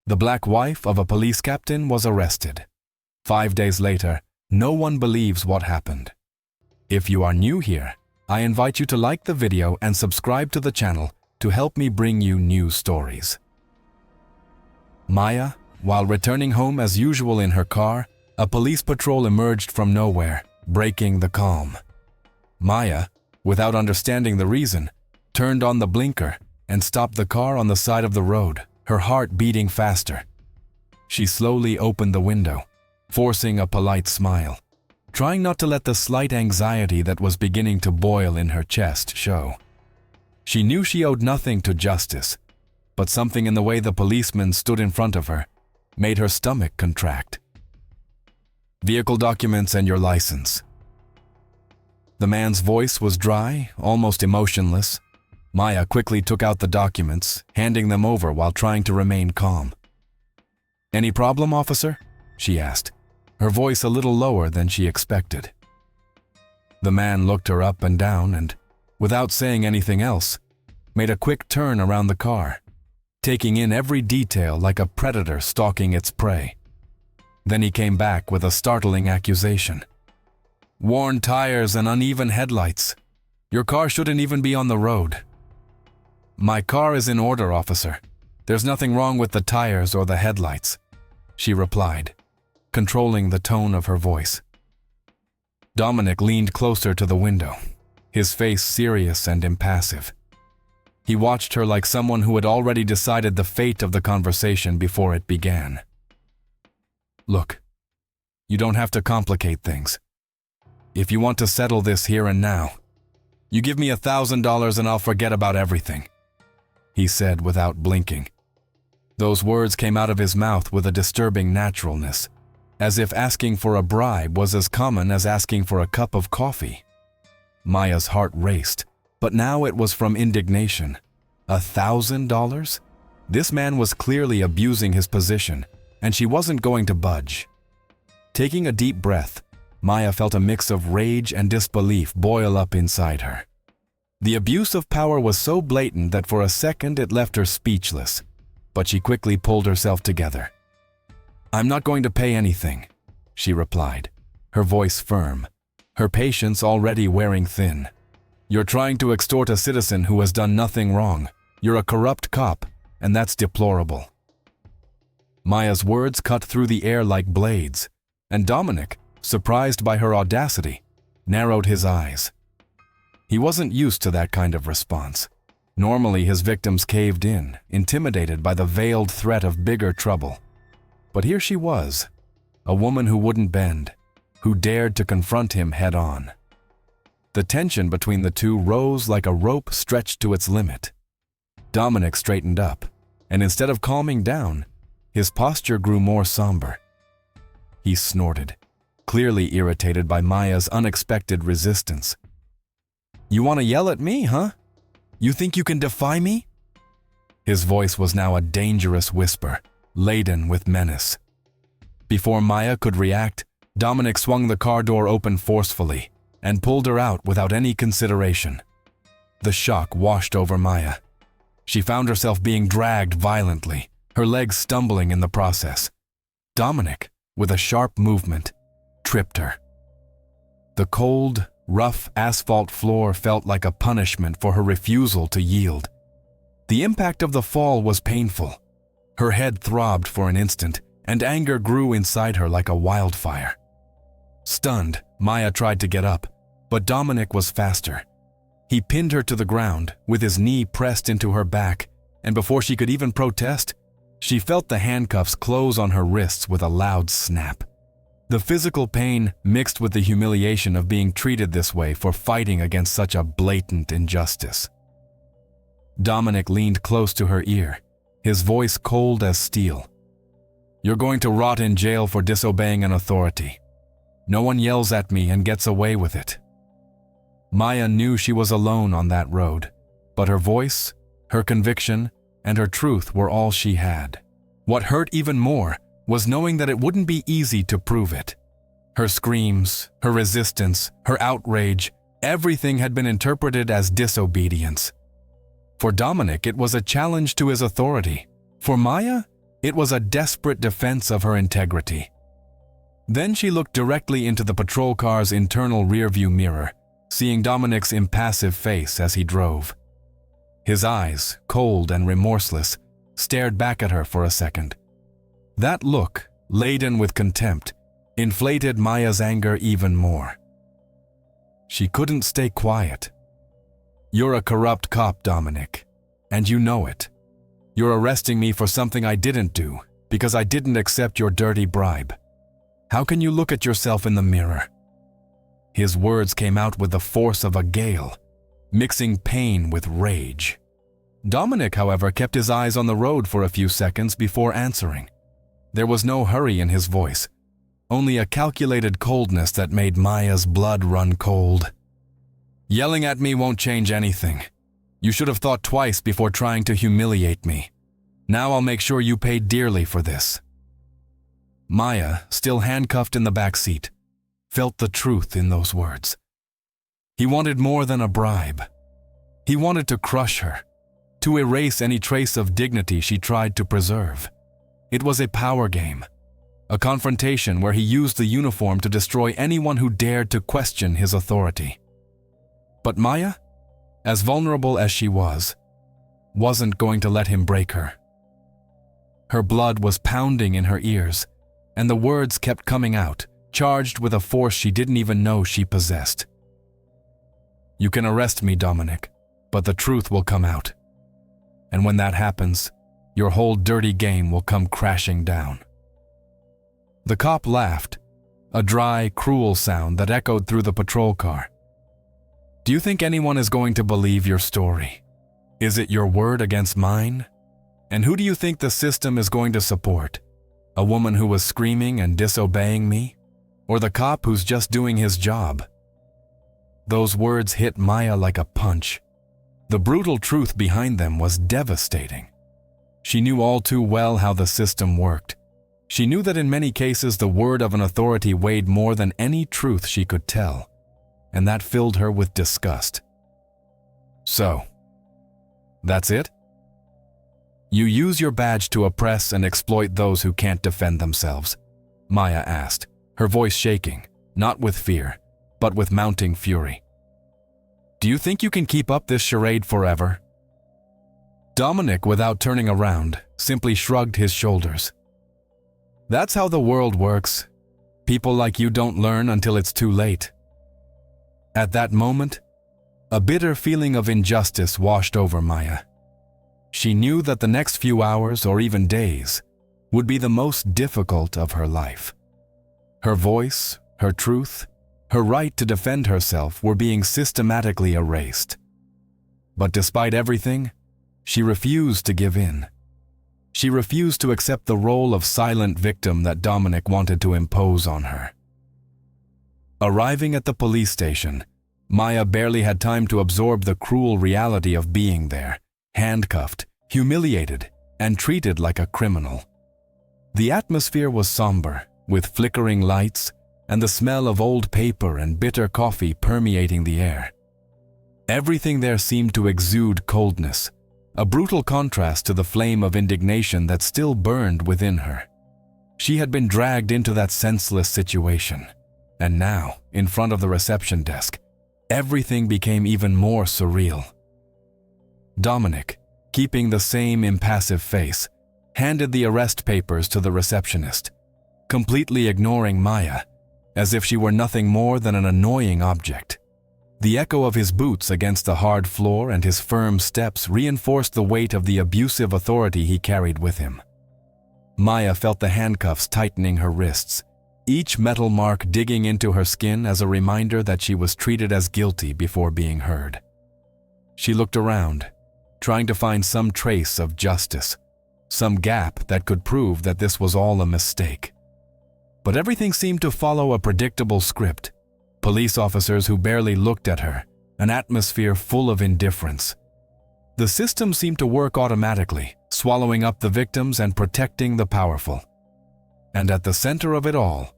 The black wife of a police captain was arrested. 5 days later, no one believes what happened. If you are new here, I invite you to like the video and subscribe to the channel to help me bring you new stories. Maya, while returning home as usual in her car, a police patrol emerged from nowhere, breaking the calm. Maya, without understanding the reason, turned on the blinker and stopped the car on the side of the road, her heart beating faster. She slowly opened the window, forcing a polite smile, trying not to let the slight anxiety that was beginning to boil in her chest show. She knew she owed nothing to justice, but something in the way the policeman stood in front of her made her stomach contract. Vehicle documents and your license. The man's voice was dry, almost emotionless. Maya quickly took out the documents, handing them over while trying to remain calm. "Any problem, officer?" she asked, her voice a little lower than she expected. The man looked her up and down and, without saying anything else, made a quick turn around the car, taking in every detail like a predator stalking its prey. Then he came back with a startling accusation. "Worn tires and uneven headlights. Your car shouldn't even be on the road." "My car is in order, officer. There's nothing wrong with the tires or the headlights," she replied, controlling the tone of her voice. Dominic leaned closer to the window, his face serious and impassive. He watched her like someone who had already decided the fate of the conversation before it began. "Look, you don't have to complicate things. If you want to settle this here and now, you give me $1,000 and I'll forget about everything," he said without blinking. Those words came out of his mouth with a disturbing naturalness, as if asking for a bribe was as common as asking for a cup of coffee. Maya's heart raced, but now it was from indignation. $1,000? This man was clearly abusing his position, and she wasn't going to budge. Taking a deep breath, Maya felt a mix of rage and disbelief boil up inside her. The abuse of power was so blatant that for a second it left her speechless, but she quickly pulled herself together. "I'm not going to pay anything," she replied, her voice firm, her patience already wearing thin. "You're trying to extort a citizen who has done nothing wrong. You're a corrupt cop, and that's deplorable." Maya's words cut through the air like blades, and Dominic, surprised by her audacity, narrowed his eyes. He wasn't used to that kind of response. Normally his victims caved in, intimidated by the veiled threat of bigger trouble. But here she was, a woman who wouldn't bend, who dared to confront him head-on. The tension between the two rose like a rope stretched to its limit. Dominic straightened up, and instead of calming down, his posture grew more somber. He snorted, clearly irritated by Maya's unexpected resistance. "You want to yell at me, huh? You think you can defy me?" His voice was now a dangerous whisper, laden with menace. Before Maya could react, Dominic swung the car door open forcefully and pulled her out without any consideration. The shock washed over Maya. She found herself being dragged violently, her legs stumbling in the process. Dominic, with a sharp movement, tripped her. The cold, rough asphalt floor felt like a punishment for her refusal to yield. The impact of the fall was painful. Her head throbbed for an instant, and anger grew inside her like a wildfire. Stunned, Maya tried to get up, but Dominic was faster. He pinned her to the ground, with his knee pressed into her back, and before she could even protest, she felt the handcuffs close on her wrists with a loud snap. The physical pain mixed with the humiliation of being treated this way for fighting against such a blatant injustice. Dominic leaned close to her ear, his voice cold as steel. "You're going to rot in jail for disobeying an authority. No one yells at me and gets away with it." Maya knew she was alone on that road, but her voice, her conviction, and her truth were all she had. What hurt even more was knowing that it wouldn't be easy to prove it. Her screams, her resistance, her outrage, everything had been interpreted as disobedience. For Dominic, it was a challenge to his authority. For Maya, It was a desperate defense of her integrity. Then she looked directly into the patrol car's internal rearview mirror, seeing Dominic's impassive face as he drove. His eyes, cold and remorseless, stared back at her for a second. That look, laden with contempt, inflated Maya's anger even more. She couldn't stay quiet. "You're a corrupt cop, Dominic, and you know it. You're arresting me for something I didn't do because I didn't accept your dirty bribe. How can you look at yourself in the mirror?" His words came out with the force of a gale, mixing pain with rage. Dominic, however, kept his eyes on the road for a few seconds before answering. There was no hurry in his voice, only a calculated coldness that made Maya's blood run cold. "Yelling at me won't change anything. You should have thought twice before trying to humiliate me. Now I'll make sure you pay dearly for this." Maya, still handcuffed in the back seat, felt the truth in those words. He wanted more than a bribe. He wanted to crush her, to erase any trace of dignity she tried to preserve. It was a power game, a confrontation where he used the uniform to destroy anyone who dared to question his authority. But Maya, as vulnerable as she was, wasn't going to let him break her. Her blood was pounding in her ears, and the words kept coming out, charged with a force she didn't even know she possessed. "You can arrest me, Dominic, but the truth will come out. And when that happens, your whole dirty game will come crashing down." The cop laughed, a dry, cruel sound that echoed through the patrol car. "Do you think anyone is going to believe your story? Is it your word against mine? And who do you think the system is going to support? A woman who was screaming and disobeying me? Or the cop who's just doing his job?" Those words hit Maya like a punch. The brutal truth behind them was devastating. She knew all too well how the system worked. She knew that in many cases the word of an authority weighed more than any truth she could tell, and that filled her with disgust. "So, that's it? You use your badge to oppress and exploit those who can't defend themselves?" Maya asked, her voice shaking, not with fear, but with mounting fury. "Do you think you can keep up this charade forever?" Dominic, without turning around, simply shrugged his shoulders. "That's how the world works. People like you don't learn until it's too late." At that moment, a bitter feeling of injustice washed over Maya. She knew that the next few hours or even days would be the most difficult of her life. Her voice, her truth, her right to defend herself were being systematically erased. But despite everything, she refused to give in. She refused to accept the role of silent victim that Dominic wanted to impose on her. Arriving at the police station, Maya barely had time to absorb the cruel reality of being there, handcuffed, humiliated, and treated like a criminal. The atmosphere was somber, with flickering lights and the smell of old paper and bitter coffee permeating the air. Everything there seemed to exude coldness, a brutal contrast to the flame of indignation that still burned within her. She had been dragged into that senseless situation, and now, in front of the reception desk, everything became even more surreal. Dominic, keeping the same impassive face, handed the arrest papers to the receptionist, completely ignoring Maya, as if she were nothing more than an annoying object. The echo of his boots against the hard floor and his firm steps reinforced the weight of the abusive authority he carried with him. Maya felt the handcuffs tightening her wrists, each metal mark digging into her skin as a reminder that she was treated as guilty before being heard. She looked around, trying to find some trace of justice, some gap that could prove that this was all a mistake. But everything seemed to follow a predictable script. Police officers who barely looked at her, an atmosphere full of indifference. The system seemed to work automatically, swallowing up the victims and protecting the powerful. And at the center of it all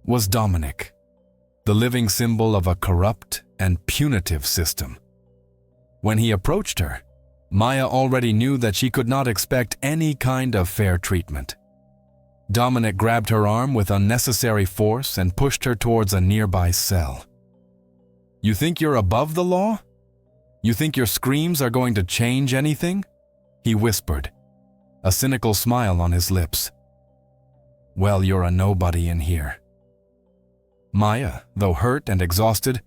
was Dominic, the living symbol of a corrupt and punitive system. When he approached her, Maya already knew that she could not expect any kind of fair treatment. Dominic grabbed her arm with unnecessary force and pushed her towards a nearby cell. "You think you're above the law? You think your screams are going to change anything?" he whispered, a cynical smile on his lips. "Well, you're a nobody in here." Maya, though hurt and exhausted,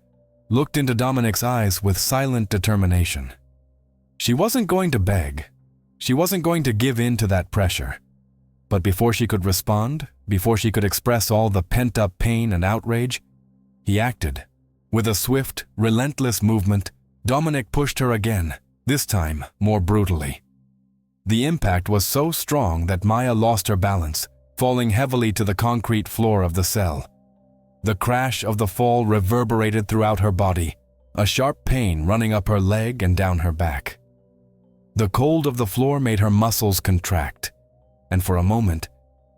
looked into Dominic's eyes with silent determination. She wasn't going to beg. She wasn't going to give in to that pressure. But before she could respond, before she could express all the pent-up pain and outrage, he acted. With a swift, relentless movement, Dominic pushed her again, this time more brutally. The impact was so strong that Maya lost her balance, falling heavily to the concrete floor of the cell. The crash of the fall reverberated throughout her body, a sharp pain running up her leg and down her back. The cold of the floor made her muscles contract, and for a moment,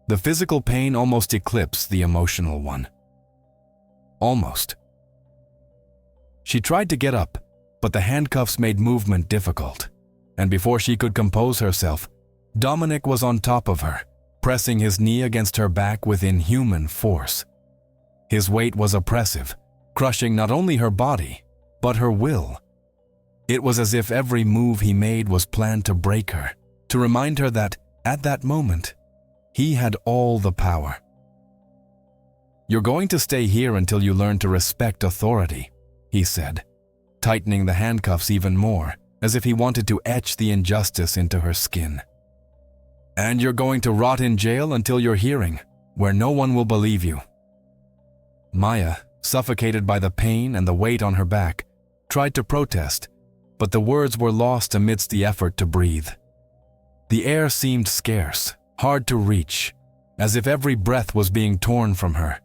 the physical pain almost eclipsed the emotional one. Almost. She tried to get up, but the handcuffs made movement difficult, and before she could compose herself, Dominic was on top of her, pressing his knee against her back with inhuman force. His weight was oppressive, crushing not only her body, but her will. It was as if every move he made was planned to break her, to remind her that, at that moment, he had all the power. "You're going to stay here until you learn to respect authority," he said, tightening the handcuffs even more, as if he wanted to etch the injustice into her skin. "And you're going to rot in jail until your hearing, where no one will believe you." Maya, suffocated by the pain and the weight on her back, tried to protest, but the words were lost amidst the effort to breathe. The air seemed scarce, hard to reach, as if every breath was being torn from her.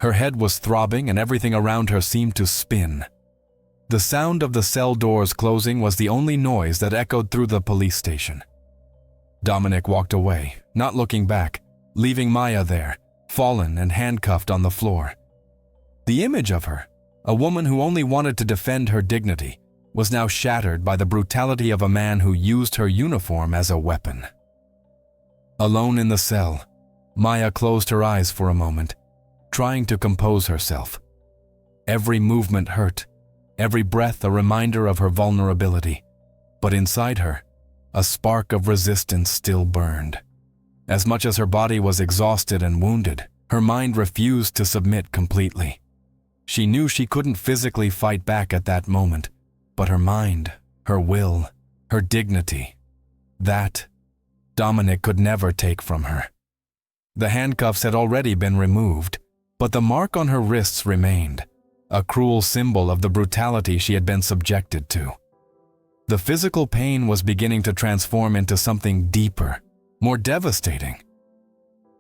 Her head was throbbing and everything around her seemed to spin. The sound of the cell doors closing was the only noise that echoed through the police station. Dominic walked away, not looking back, leaving Maya there, fallen and handcuffed on the floor. The image of her, a woman who only wanted to defend her dignity, was now shattered by the brutality of a man who used her uniform as a weapon. Alone in the cell, Maya closed her eyes for a moment, trying to compose herself. Every movement hurt, every breath a reminder of her vulnerability, but inside her, a spark of resistance still burned. As much as her body was exhausted and wounded, her mind refused to submit completely. She knew she couldn't physically fight back at that moment, but her mind, her will, her dignity, that Dominic could never take from her. The handcuffs had already been removed, but the mark on her wrists remained, a cruel symbol of the brutality she had been subjected to. The physical pain was beginning to transform into something deeper, more devastating.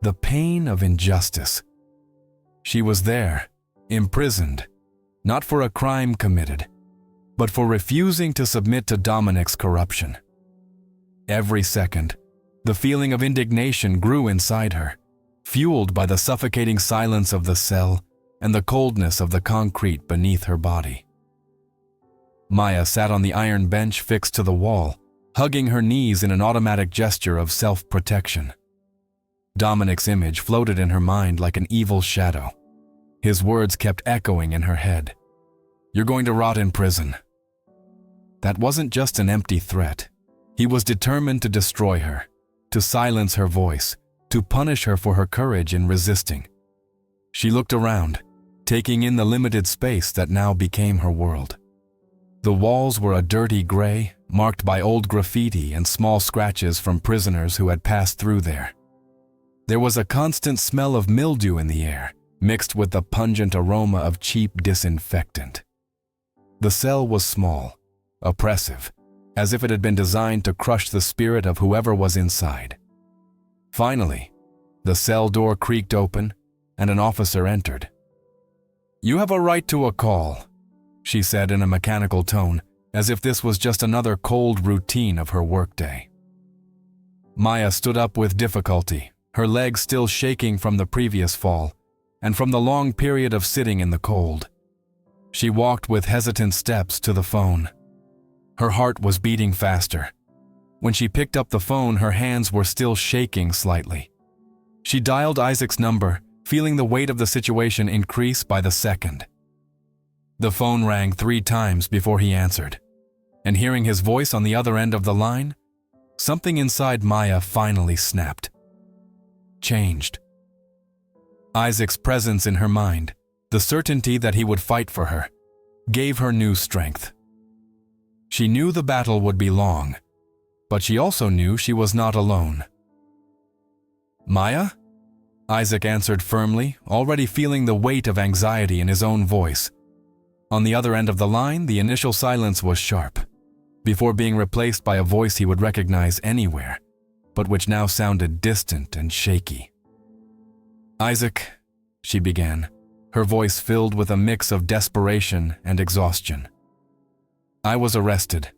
The pain of injustice. She was there, imprisoned, not for a crime committed, but for refusing to submit to Dominic's corruption. Every second, the feeling of indignation grew inside her, fueled by the suffocating silence of the cell and the coldness of the concrete beneath her body. Maya sat on the iron bench fixed to the wall, hugging her knees in an automatic gesture of self-protection. Dominic's image floated in her mind like an evil shadow. His words kept echoing in her head. "You're going to rot in prison." That wasn't just an empty threat. He was determined to destroy her, to silence her voice, to punish her for her courage in resisting. She looked around, taking in the limited space that now became her world. The walls were a dirty gray, marked by old graffiti and small scratches from prisoners who had passed through there. There was a constant smell of mildew in the air, mixed with the pungent aroma of cheap disinfectant. The cell was small, oppressive, as if it had been designed to crush the spirit of whoever was inside. Finally, the cell door creaked open, and an officer entered. "You have a right to a call," she said in a mechanical tone, as if this was just another cold routine of her workday. Maya stood up with difficulty, her legs still shaking from the previous fall, and from the long period of sitting in the cold. She walked with hesitant steps to the phone. Her heart was beating faster. When she picked up the phone, her hands were still shaking slightly. She dialed Isaac's number, feeling the weight of the situation increase by the second. The phone rang 3 times before he answered, and hearing his voice on the other end of the line, something inside Maya finally snapped. Changed. Isaac's presence in her mind, the certainty that he would fight for her, gave her new strength. She knew the battle would be long, but she also knew she was not alone. Maya? Isaac answered firmly, already feeling the weight of anxiety in his own voice. On the other end of the line, the initial silence was sharp, before being replaced by a voice he would recognize anywhere, but which now sounded distant and shaky. Isaac, she began, her voice filled with a mix of desperation and exhaustion. I was arrested.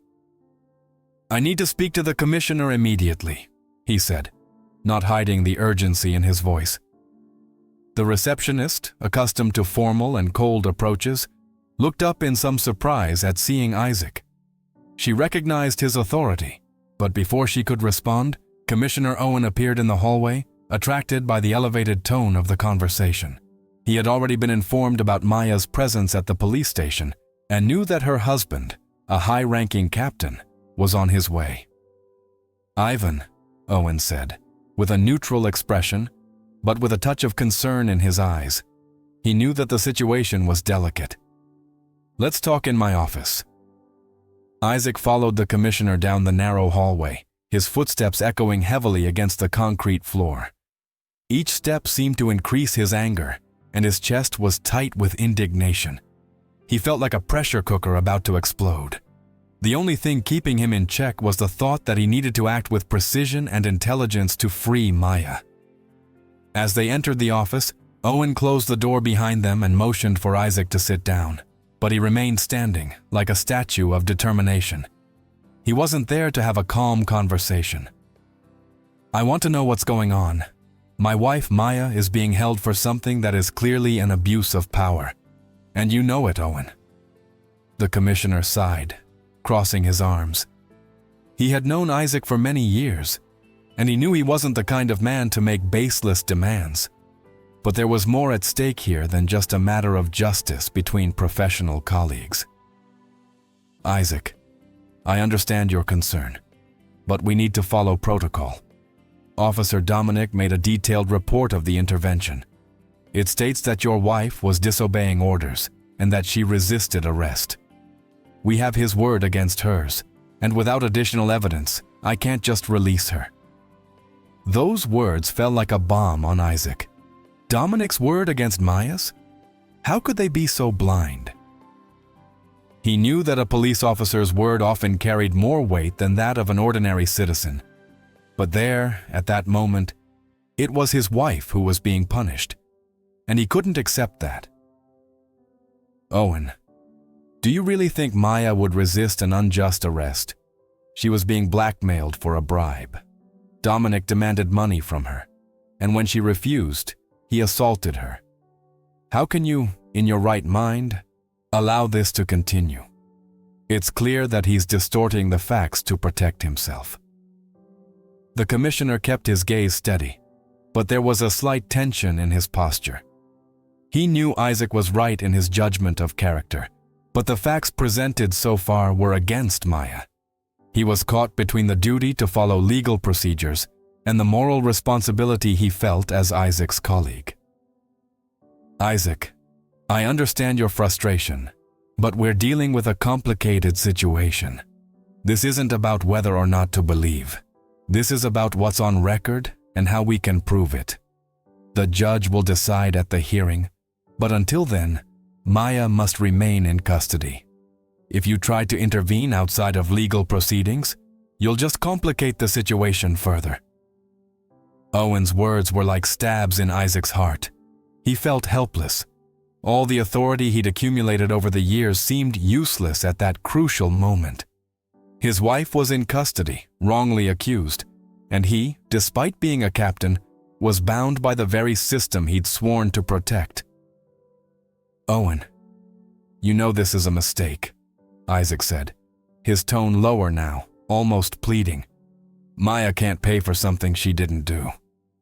I need to speak to the commissioner immediately, he said, not hiding the urgency in his voice. The receptionist, accustomed to formal and cold approaches, looked up in some surprise at seeing Isaac. She recognized his authority, but before she could respond, Commissioner Owen appeared in the hallway, attracted by the elevated tone of the conversation. He had already been informed about Maya's presence at the police station and knew that her husband, a high-ranking captain, was on his way. Ivan, Owen said, with a neutral expression, but with a touch of concern in his eyes. He knew that the situation was delicate. Let's talk in my office. Isaac followed the commissioner down the narrow hallway, his footsteps echoing heavily against the concrete floor. Each step seemed to increase his anger, and his chest was tight with indignation. He felt like a pressure cooker about to explode. The only thing keeping him in check was the thought that he needed to act with precision and intelligence to free Maya. As they entered the office, Owen closed the door behind them and motioned for Isaac to sit down, but he remained standing, like a statue of determination. He wasn't there to have a calm conversation. I want to know what's going on. My wife Maya is being held for something that is clearly an abuse of power. And you know it, Owen. The commissioner sighed, crossing his arms. He had known Isaac for many years, and he knew he wasn't the kind of man to make baseless demands. But there was more at stake here than just a matter of justice between professional colleagues. Isaac, I understand your concern, but we need to follow protocol. Officer Dominic made a detailed report of the intervention. It states that your wife was disobeying orders and that she resisted arrest. We have his word against hers, and without additional evidence, I can't just release her. Those words fell like a bomb on Isaac. Dominic's word against Maya's? How could they be so blind? He knew that a police officer's word often carried more weight than that of an ordinary citizen. But there, at that moment, it was his wife who was being punished, and he couldn't accept that. Owen, do you really think Maya would resist an unjust arrest? She was being blackmailed for a bribe. Dominic demanded money from her, and when she refused, he assaulted her. How can you, in your right mind, allow this to continue? It's clear that he's distorting the facts to protect himself. The commissioner kept his gaze steady, but there was a slight tension in his posture. He knew Isaac was right in his judgment of character, but the facts presented so far were against Maya. He was caught between the duty to follow legal procedures and the moral responsibility he felt as Isaac's colleague. Isaac, I understand your frustration, but we're dealing with a complicated situation. This isn't about whether or not to believe. This is about what's on record and how we can prove it. The judge will decide at the hearing, but until then, Maya must remain in custody. If you try to intervene outside of legal proceedings, you'll just complicate the situation further. Owen's words were like stabs in Isaac's heart. He felt helpless. All the authority he'd accumulated over the years seemed useless at that crucial moment. His wife was in custody, wrongly accused, and he, despite being a captain, was bound by the very system he'd sworn to protect. Owen, you know this is a mistake, Isaac said, his tone lower now, almost pleading. "Maya can't pay for something she didn't do.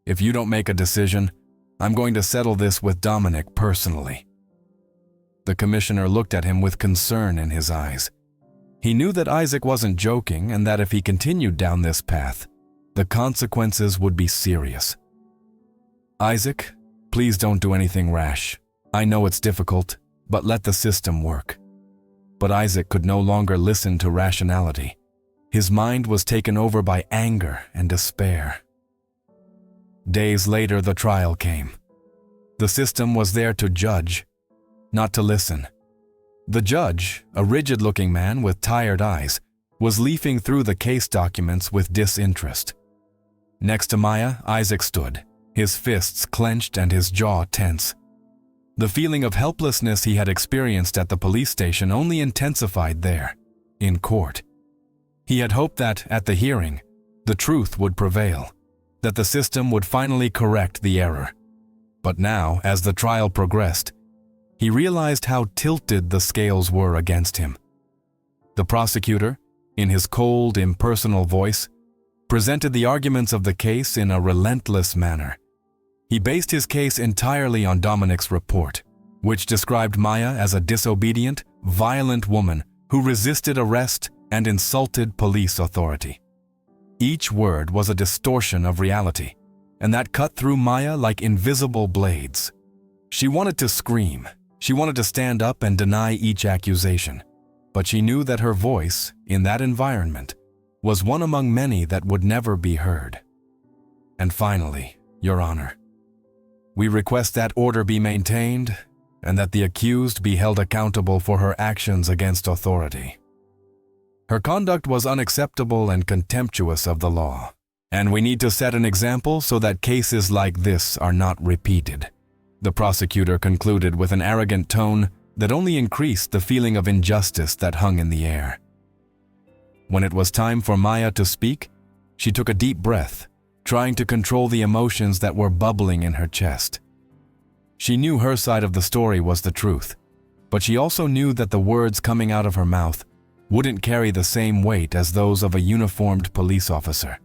If you don't make a decision, I'm going to settle this with Dominic personally." The commissioner looked at him with concern in his eyes. He knew that Isaac wasn't joking and that if he continued down this path, the consequences would be serious. "Isaac, please don't do anything rash. I know it's difficult, but let the system work." But Isaac could no longer listen to rationality. His mind was taken over by anger and despair. Days later, the trial came. The system was there to judge, not to listen. The judge, a rigid-looking man with tired eyes, was leafing through the case documents with disinterest. Next to Maya, Isaac stood, his fists clenched and his jaw tense. The feeling of helplessness he had experienced at the police station only intensified there, in court. He had hoped that, at the hearing, the truth would prevail, that the system would finally correct the error. But now, as the trial progressed, he realized how tilted the scales were against him. The prosecutor, in his cold, impersonal voice, presented the arguments of the case in a relentless manner. He based his case entirely on Dominic's report, which described Maya as a disobedient, violent woman who resisted arrest and insulted police authority. Each word was a distortion of reality, and that cut through Maya like invisible blades. She wanted to scream. She wanted to stand up and deny each accusation, but she knew that her voice, in that environment, was one among many that would never be heard. And finally, Your Honor, we request that order be maintained and that the accused be held accountable for her actions against authority. Her conduct was unacceptable and contemptuous of the law, and we need to set an example so that cases like this are not repeated. The prosecutor concluded with an arrogant tone that only increased the feeling of injustice that hung in the air. When it was time for Maya to speak, she took a deep breath, trying to control the emotions that were bubbling in her chest. She knew her side of the story was the truth, but she also knew that the words coming out of her mouth wouldn't carry the same weight as those of a uniformed police officer.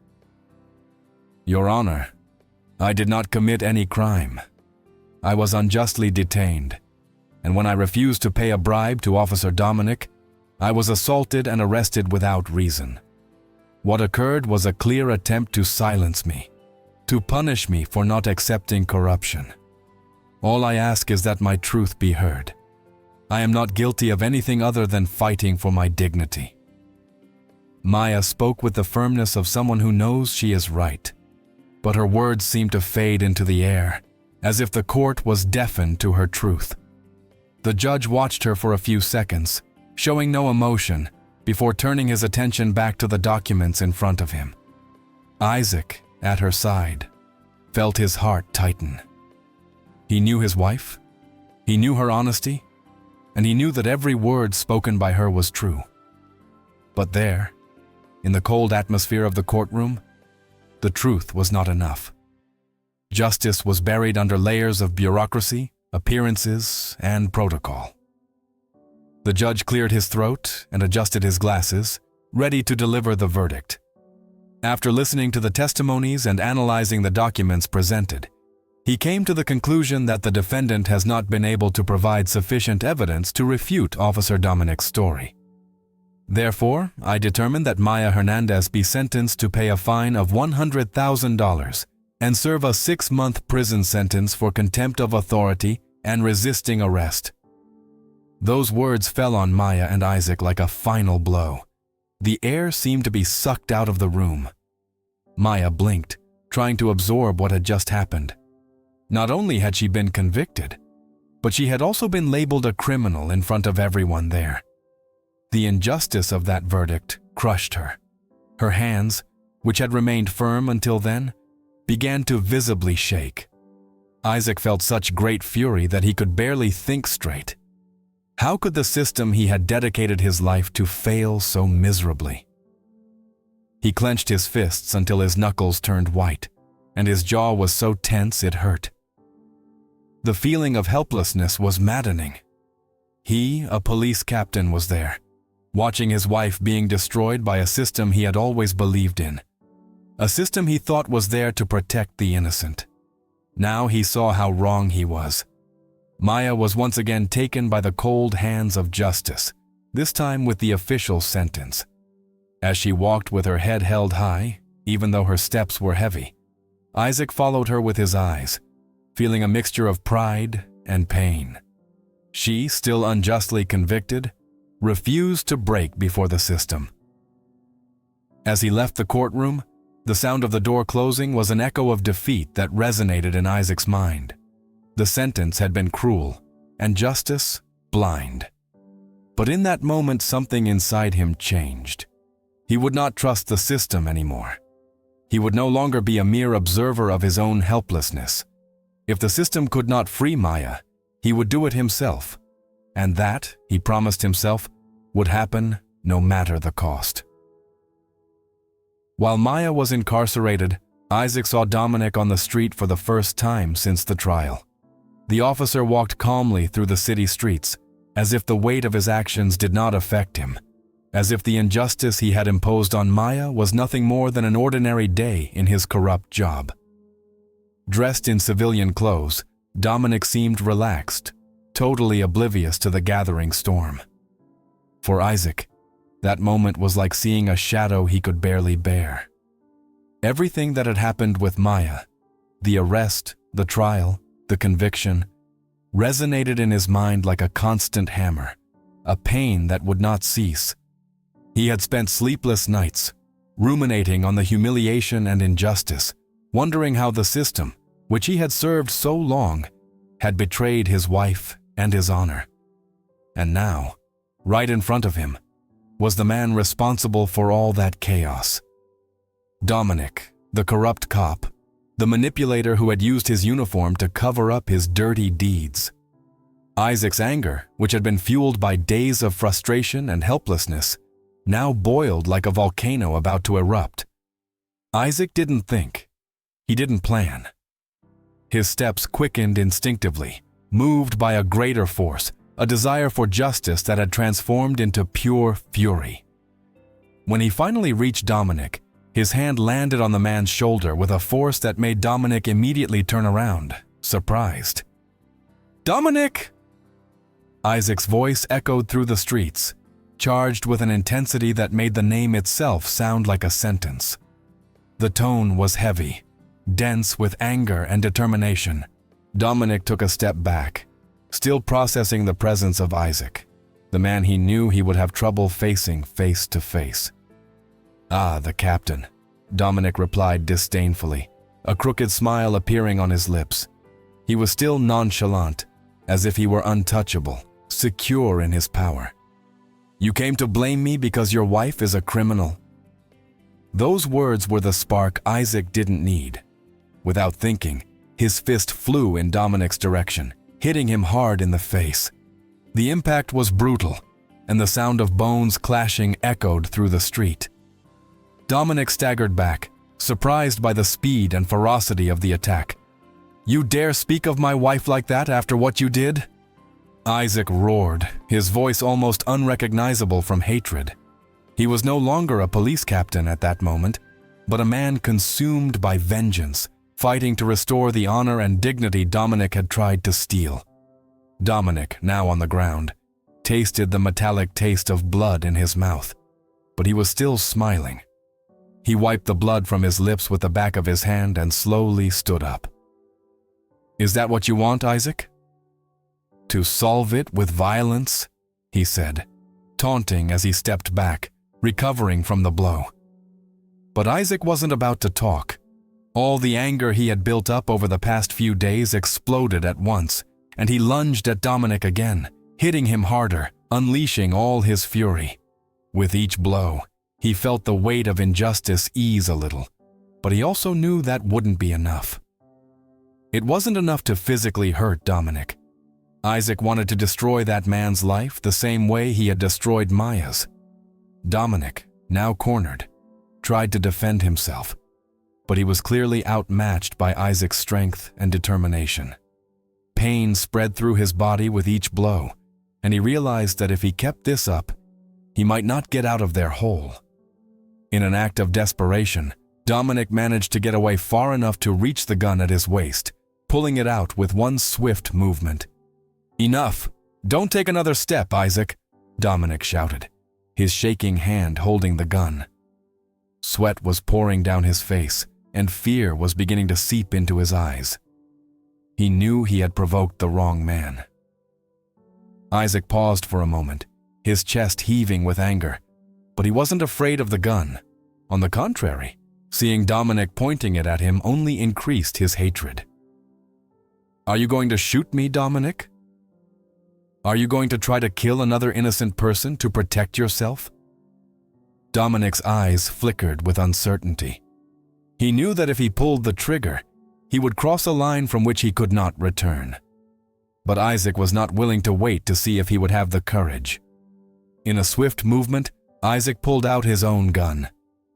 "Your Honor, I did not commit any crime. I was unjustly detained, and when I refused to pay a bribe to Officer Dominic, I was assaulted and arrested without reason. What occurred was a clear attempt to silence me, to punish me for not accepting corruption. All I ask is that my truth be heard. I am not guilty of anything other than fighting for my dignity." Maya spoke with the firmness of someone who knows she is right, but her words seemed to fade into the air, as if the court was deafened to her truth. The judge watched her for a few seconds, showing no emotion, before turning his attention back to the documents in front of him. Isaac, at her side, felt his heart tighten. He knew his wife, he knew her honesty, and he knew that every word spoken by her was true. But there, in the cold atmosphere of the courtroom, the truth was not enough. Justice was buried under layers of bureaucracy, appearances, and protocol. The judge cleared his throat and adjusted his glasses, ready to deliver the verdict. After listening to the testimonies and analyzing the documents presented, he came to the conclusion that the defendant has not been able to provide sufficient evidence to refute Officer Dominic's story. Therefore, I determined that Maya Hernandez be sentenced to pay a fine of $100,000 and serve a 6-month prison sentence for contempt of authority and resisting arrest. Those words fell on Maya and Isaac like a final blow. The air seemed to be sucked out of the room. Maya blinked, trying to absorb what had just happened. Not only had she been convicted, but she had also been labeled a criminal in front of everyone there. The injustice of that verdict crushed her. Her hands, which had remained firm until then, began to visibly shake. Isaac felt such great fury that he could barely think straight. How could the system he had dedicated his life to fail so miserably? He clenched his fists until his knuckles turned white, and his jaw was so tense it hurt. The feeling of helplessness was maddening. He, a police captain, was there, watching his wife being destroyed by a system he had always believed in. A system he thought was there to protect the innocent. Now he saw how wrong he was. Maya was once again taken by the cold hands of justice, this time with the official sentence. As she walked with her head held high, even though her steps were heavy, Isaac followed her with his eyes, feeling a mixture of pride and pain. She, still unjustly convicted, refused to break before the system. As he left the courtroom, the sound of the door closing was an echo of defeat that resonated in Isaac's mind. The sentence had been cruel, and justice blind. But in that moment, something inside him changed. He would not trust the system anymore. He would no longer be a mere observer of his own helplessness. If the system could not free Maya, he would do it himself. And that, he promised himself, would happen no matter the cost. While Maya was incarcerated, Isaac saw Dominic on the street for the first time since the trial. The officer walked calmly through the city streets, as if the weight of his actions did not affect him, as if the injustice he had imposed on Maya was nothing more than an ordinary day in his corrupt job. Dressed in civilian clothes, Dominic seemed relaxed, totally oblivious to the gathering storm. For Isaac, that moment was like seeing a shadow he could barely bear. Everything that had happened with Maya, the arrest, the trial, the conviction, resonated in his mind like a constant hammer, a pain that would not cease. He had spent sleepless nights, ruminating on the humiliation and injustice, wondering how the system, which he had served so long, had betrayed his wife and his honor. And now, right in front of him, was the man responsible for all that chaos. Dominic, the corrupt cop, the manipulator who had used his uniform to cover up his dirty deeds. Isaac's anger, which had been fueled by days of frustration and helplessness, now boiled like a volcano about to erupt. Isaac didn't think. He didn't plan. His steps quickened instinctively, moved by a greater force, a desire for justice that had transformed into pure fury. When he finally reached Dominic, his hand landed on the man's shoulder with a force that made Dominic immediately turn around, surprised. "Dominic!" Isaac's voice echoed through the streets, charged with an intensity that made the name itself sound like a sentence. The tone was heavy, dense with anger and determination. Dominic took a step back, still processing the presence of Isaac, the man he knew he would have trouble facing face to face. "Ah, the captain," Dominic replied disdainfully, a crooked smile appearing on his lips. He was still nonchalant, as if he were untouchable, secure in his power. "You came to blame me because your wife is a criminal." Those words were the spark Isaac didn't need. Without thinking, his fist flew in Dominic's direction, hitting him hard in the face. The impact was brutal, and the sound of bones clashing echoed through the street. Dominic staggered back, surprised by the speed and ferocity of the attack. "You dare speak of my wife like that after what you did?" Isaac roared, his voice almost unrecognizable from hatred. He was no longer a police captain at that moment, but a man consumed by vengeance, fighting to restore the honor and dignity Dominic had tried to steal. Dominic, now on the ground, tasted the metallic taste of blood in his mouth, but he was still smiling. He wiped the blood from his lips with the back of his hand and slowly stood up. "Is that what you want, Isaac?" "To solve it with violence?" he said, taunting as he stepped back, recovering from the blow. But Isaac wasn't about to talk. All the anger he had built up over the past few days exploded at once, and he lunged at Dominic again, hitting him harder, unleashing all his fury. With each blow, he felt the weight of injustice ease a little, but he also knew that wouldn't be enough. It wasn't enough to physically hurt Dominic. Isaac wanted to destroy that man's life the same way he had destroyed Maya's. Dominic, now cornered, tried to defend himself, but he was clearly outmatched by Isaac's strength and determination. Pain spread through his body with each blow, and he realized that if he kept this up, he might not get out of their hole. In an act of desperation, Dominic managed to get away far enough to reach the gun at his waist, pulling it out with one swift movement. "Enough! Don't take another step, Isaac!" Dominic shouted, his shaking hand holding the gun. Sweat was pouring down his face, and fear was beginning to seep into his eyes. He knew he had provoked the wrong man. Isaac paused for a moment, his chest heaving with anger, but he wasn't afraid of the gun. On the contrary, seeing Dominic pointing it at him only increased his hatred. "Are you going to shoot me, Dominic? Are you going to try to kill another innocent person to protect yourself?" Dominic's eyes flickered with uncertainty. He knew that if he pulled the trigger, he would cross a line from which he could not return. But Isaac was not willing to wait to see if he would have the courage. In a swift movement, Isaac pulled out his own gun.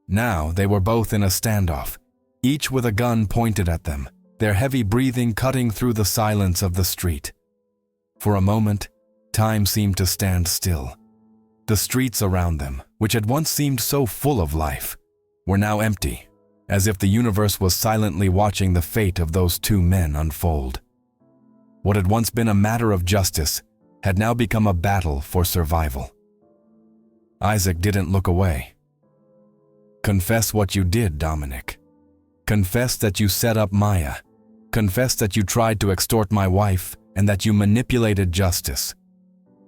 Now they were both in a standoff, each with a gun pointed at them, their heavy breathing cutting through the silence of the street. For a moment, time seemed to stand still. The streets around them, which had once seemed so full of life, were now empty, as if the universe was silently watching the fate of those two men unfold. What had once been a matter of justice had now become a battle for survival. Isaac didn't look away. "Confess what you did, Dominic. Confess that you set up Maya. Confess that you tried to extort my wife and that you manipulated justice.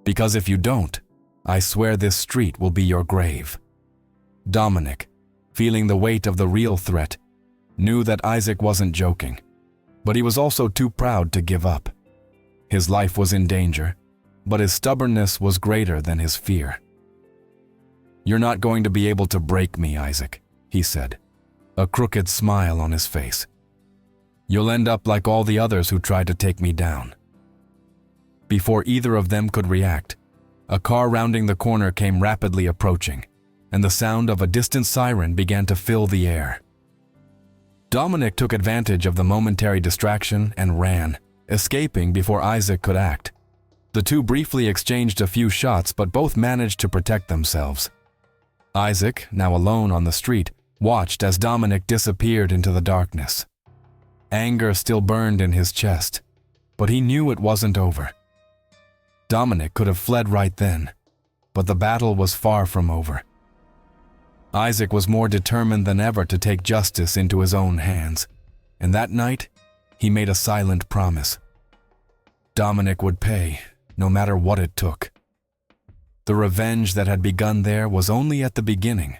Because if you don't, I swear this street will be your grave." Dominic, feeling the weight of the real threat, knew that Isaac wasn't joking, but he was also too proud to give up. His life was in danger, but his stubbornness was greater than his fear. "You're not going to be able to break me, Isaac," he said, a crooked smile on his face. "You'll end up like all the others who tried to take me down." Before either of them could react, a car rounding the corner came rapidly approaching, and the sound of a distant siren began to fill the air. Dominic took advantage of the momentary distraction and ran, escaping before Isaac could act. The two briefly exchanged a few shots, but both managed to protect themselves. Isaac, now alone on the street, watched as Dominic disappeared into the darkness. Anger still burned in his chest, but he knew it wasn't over. Dominic could have fled right then, but the battle was far from over. Isaac was more determined than ever to take justice into his own hands, and that night, he made a silent promise. Dominic would pay, no matter what it took. The revenge that had begun there was only at the beginning.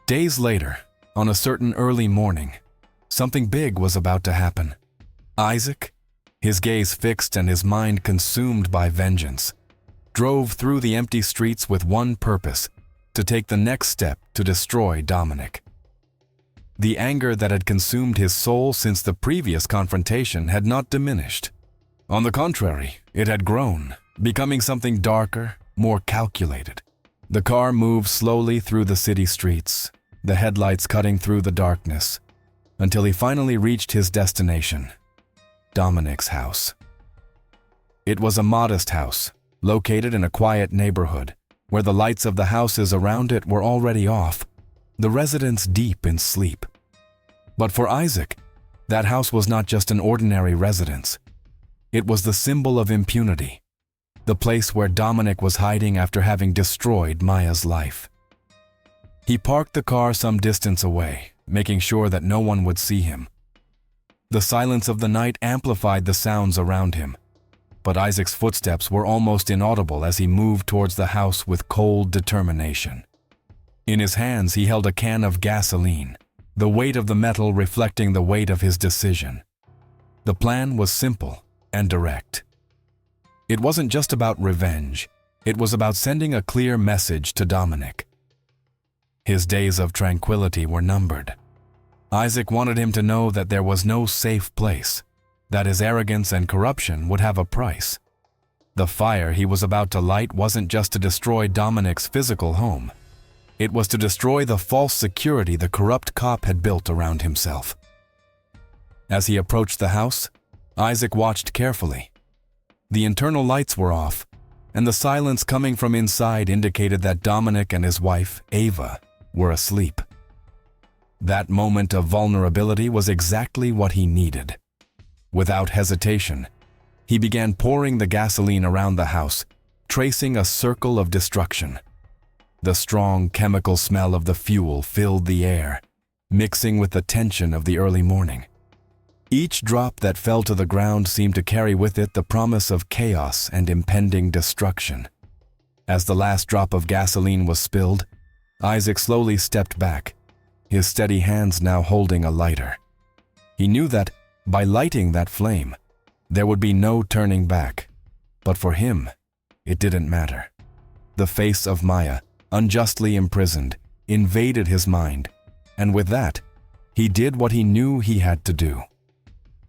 Days later, on a certain early morning, something big was about to happen. Isaac, his gaze fixed and his mind consumed by vengeance, drove through the empty streets with one purpose: to take the next step to destroy Dominic. The anger that had consumed his soul since the previous confrontation had not diminished. On the contrary, it had grown, becoming something darker, more calculated. The car moved slowly through the city streets, the headlights cutting through the darkness, until he finally reached his destination, Dominic's house. It was a modest house, located in a quiet neighborhood, where the lights of the houses around it were already off, the residents deep in sleep. But for Isaac, that house was not just an ordinary residence. It was the symbol of impunity, the place where Dominic was hiding after having destroyed Maya's life. He parked the car some distance away, making sure that no one would see him. The silence of the night amplified the sounds around him, but Isaac's footsteps were almost inaudible as he moved towards the house with cold determination. In his hands, he held a can of gasoline, the weight of the metal reflecting the weight of his decision. The plan was simple and direct. It wasn't just about revenge, it was about sending a clear message to Dominic. His days of tranquility were numbered. Isaac wanted him to know that there was no safe place, that his arrogance and corruption would have a price. The fire he was about to light wasn't just to destroy Dominic's physical home. It was to destroy the false security the corrupt cop had built around himself. As he approached the house, Isaac watched carefully. The internal lights were off, and the silence coming from inside indicated that Dominic and his wife, Ava, were asleep. That moment of vulnerability was exactly what he needed. Without hesitation, he began pouring the gasoline around the house, tracing a circle of destruction. The strong chemical smell of the fuel filled the air, mixing with the tension of the early morning. Each drop that fell to the ground seemed to carry with it the promise of chaos and impending destruction. As the last drop of gasoline was spilled, Isaac slowly stepped back, his steady hands now holding a lighter. He knew that, by lighting that flame, there would be no turning back. But for him, it didn't matter. The face of Maya, unjustly imprisoned, invaded his mind, and with that, he did what he knew he had to do.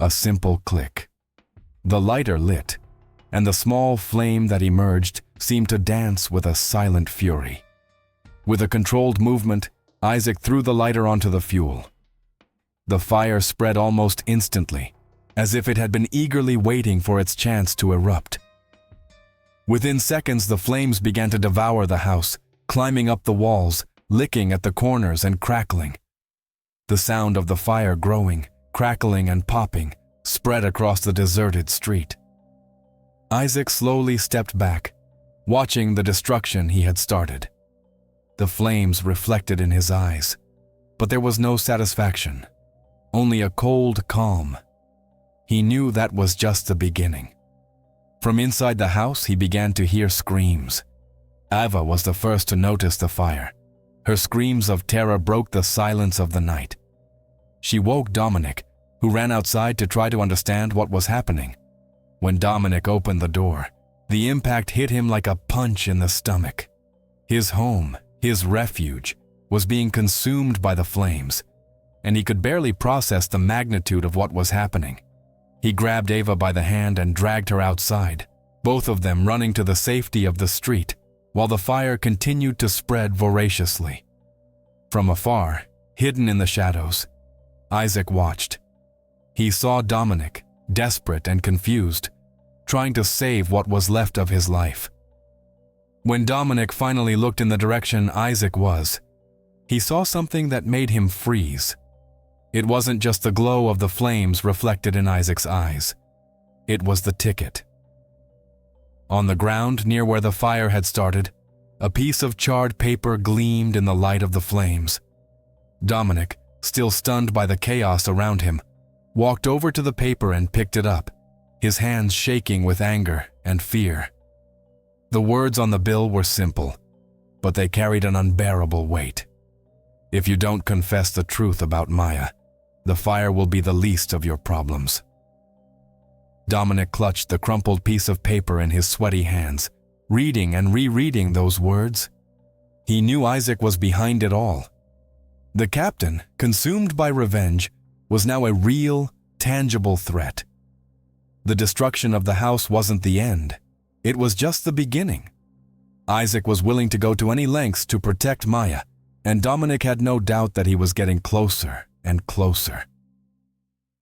A simple click. The lighter lit, and the small flame that emerged seemed to dance with a silent fury. With a controlled movement, Isaac threw the lighter onto the fuel. The fire spread almost instantly, as if it had been eagerly waiting for its chance to erupt. Within seconds, the flames began to devour the house, climbing up the walls, licking at the corners and crackling. The sound of the fire growing, crackling and popping, spread across the deserted street. Isaac slowly stepped back, watching the destruction he had started. The flames reflected in his eyes, but there was no satisfaction, only a cold calm. He knew that was just the beginning. From inside the house, he began to hear screams. Ava was the first to notice the fire. Her screams of terror broke the silence of the night. She woke Dominic, who ran outside to try to understand what was happening. When Dominic opened the door, the impact hit him like a punch in the stomach. His home, his refuge, was being consumed by the flames, and he could barely process the magnitude of what was happening. He grabbed Ava by the hand and dragged her outside, both of them running to the safety of the street, while the fire continued to spread voraciously. From afar, hidden in the shadows, Isaac watched. He saw Dominic, desperate and confused, trying to save what was left of his life. When Dominic finally looked in the direction Isaac was, he saw something that made him freeze. It wasn't just the glow of the flames reflected in Isaac's eyes. It was the ticket. On the ground near where the fire had started, a piece of charred paper gleamed in the light of the flames. Dominic, still stunned by the chaos around him, walked over to the paper and picked it up, his hands shaking with anger and fear. The words on the bill were simple, but they carried an unbearable weight. If you don't confess the truth about Maya, the fire will be the least of your problems. Dominic clutched the crumpled piece of paper in his sweaty hands, reading and rereading those words. He knew Isaac was behind it all. The captain, consumed by revenge, was now a real, tangible threat. The destruction of the house wasn't the end. It was just the beginning. Isaac was willing to go to any lengths to protect Maya, and Dominic had no doubt that he was getting closer and closer.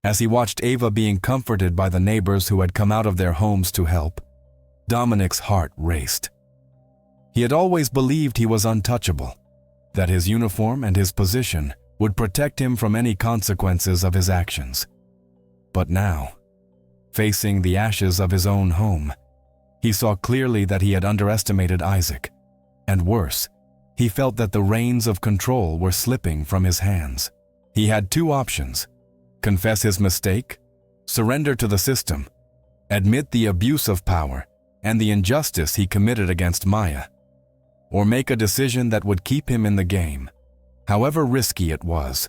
As he watched Ava being comforted by the neighbors who had come out of their homes to help, Dominic's heart raced. He had always believed he was untouchable, that his uniform and his position would protect him from any consequences of his actions. But now, facing the ashes of his own home, he saw clearly that he had underestimated Isaac, and worse, he felt that the reins of control were slipping from his hands. He had two options: confess his mistake, surrender to the system, admit the abuse of power and the injustice he committed against Maya, or make a decision that would keep him in the game, however risky it was.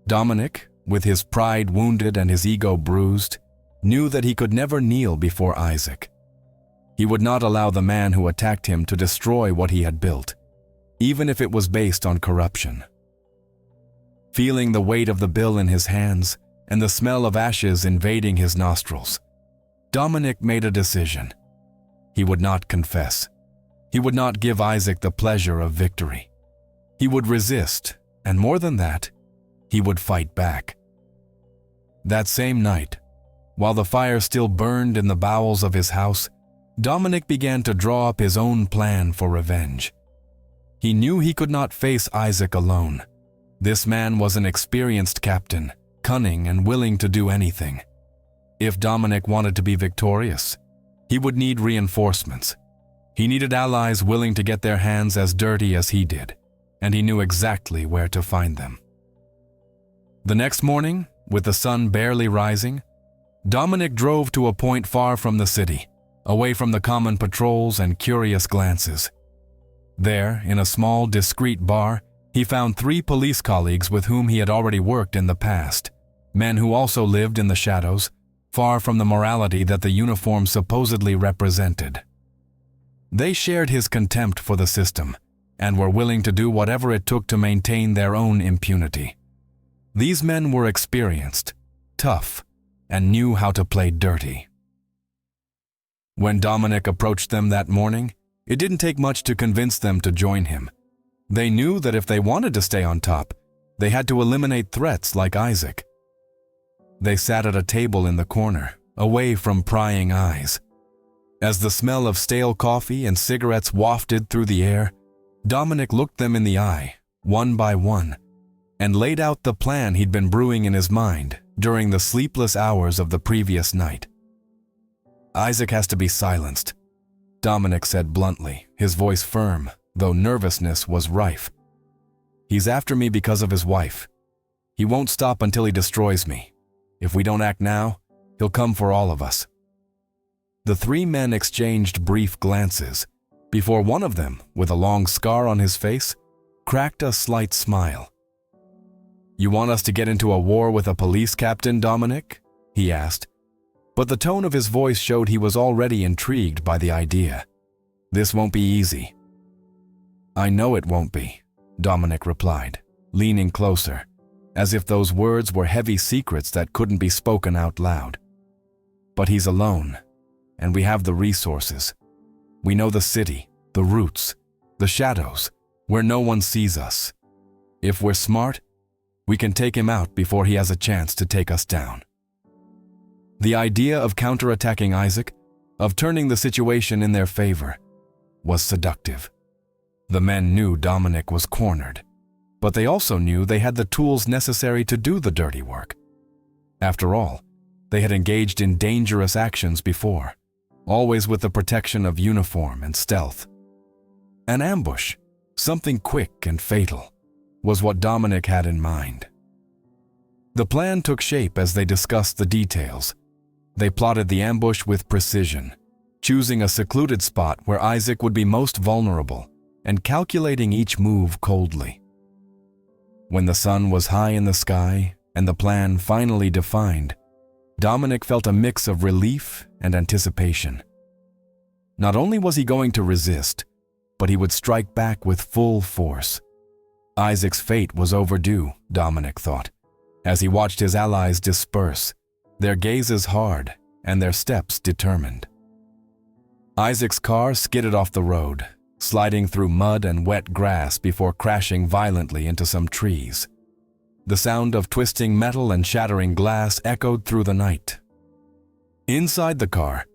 Dominic, with his pride wounded and his ego bruised, knew that he could never kneel before Isaac. He would not allow the man who attacked him to destroy what he had built, even if it was based on corruption. Feeling the weight of the bill in his hands and the smell of ashes invading his nostrils, Dominic made a decision. He would not confess. He would not give Isaac the pleasure of victory. He would resist, and more than that, he would fight back. That same night, while the fire still burned in the bowels of his house, Dominic began to draw up his own plan for revenge. He knew he could not face Isaac alone. This man was an experienced captain, cunning and willing to do anything. If Dominic wanted to be victorious, he would need reinforcements. He needed allies willing to get their hands as dirty as he did, and he knew exactly where to find them. The next morning, with the sun barely rising, Dominic drove to a point far from the city, away from the common patrols and curious glances. There, in a small, discreet bar, he found 3 police colleagues with whom he had already worked in the past, men who also lived in the shadows, far from the morality that the uniform supposedly represented. They shared his contempt for the system and were willing to do whatever it took to maintain their own impunity. These men were experienced, tough, and knew how to play dirty. When Dominic approached them that morning, it didn't take much to convince them to join him. They knew that if they wanted to stay on top, they had to eliminate threats like Isaac. They sat at a table in the corner, away from prying eyes. As the smell of stale coffee and cigarettes wafted through the air, Dominic looked them in the eye, one by one, and laid out the plan he'd been brewing in his mind during the sleepless hours of the previous night. "Isaac has to be silenced," Dominic said bluntly, his voice firm, though nervousness was rife. "He's after me because of his wife. He won't stop until he destroys me. If we don't act now, he'll come for all of us." The 3 men exchanged brief glances before one of them, with a long scar on his face, cracked a slight smile. "You want us to get into a war with a police captain, Dominic?" he asked, but the tone of his voice showed he was already intrigued by the idea. "This won't be easy." "I know it won't be," Dominic replied, leaning closer, as if those words were heavy secrets that couldn't be spoken out loud. "But he's alone, and we have the resources. We know the city, the routes, the shadows, where no one sees us. If we're smart, we can take him out before he has a chance to take us down." The idea of counterattacking Isaac, of turning the situation in their favor, was seductive. The men knew Dominic was cornered, but they also knew they had the tools necessary to do the dirty work. After all, they had engaged in dangerous actions before, always with the protection of uniform and stealth. An ambush, something quick and fatal, was what Dominic had in mind. The plan took shape as they discussed the details. They plotted the ambush with precision, choosing a secluded spot where Isaac would be most vulnerable and calculating each move coldly. When the sun was high in the sky and the plan finally defined, Dominic felt a mix of relief and anticipation. Not only was he going to resist, but he would strike back with full force. Isaac's fate was overdue, Dominic thought, as he watched his allies disperse, their gazes hard and their steps determined. Isaac's car skidded off the road, sliding through mud and wet grass before crashing violently into some trees. The sound of twisting metal and shattering glass echoed through the night. Inside the car,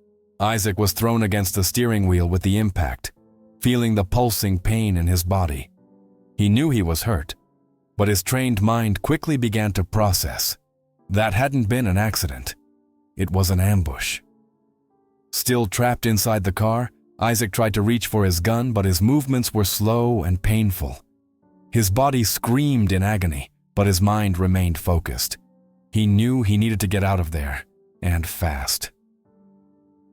Isaac was thrown against the steering wheel with the impact, feeling the pulsing pain in his body. He knew he was hurt, but his trained mind quickly began to process. That hadn't been an accident. It was an ambush. Still trapped inside the car, Isaac tried to reach for his gun, but his movements were slow and painful. His body screamed in agony, but his mind remained focused. He knew he needed to get out of there, and fast.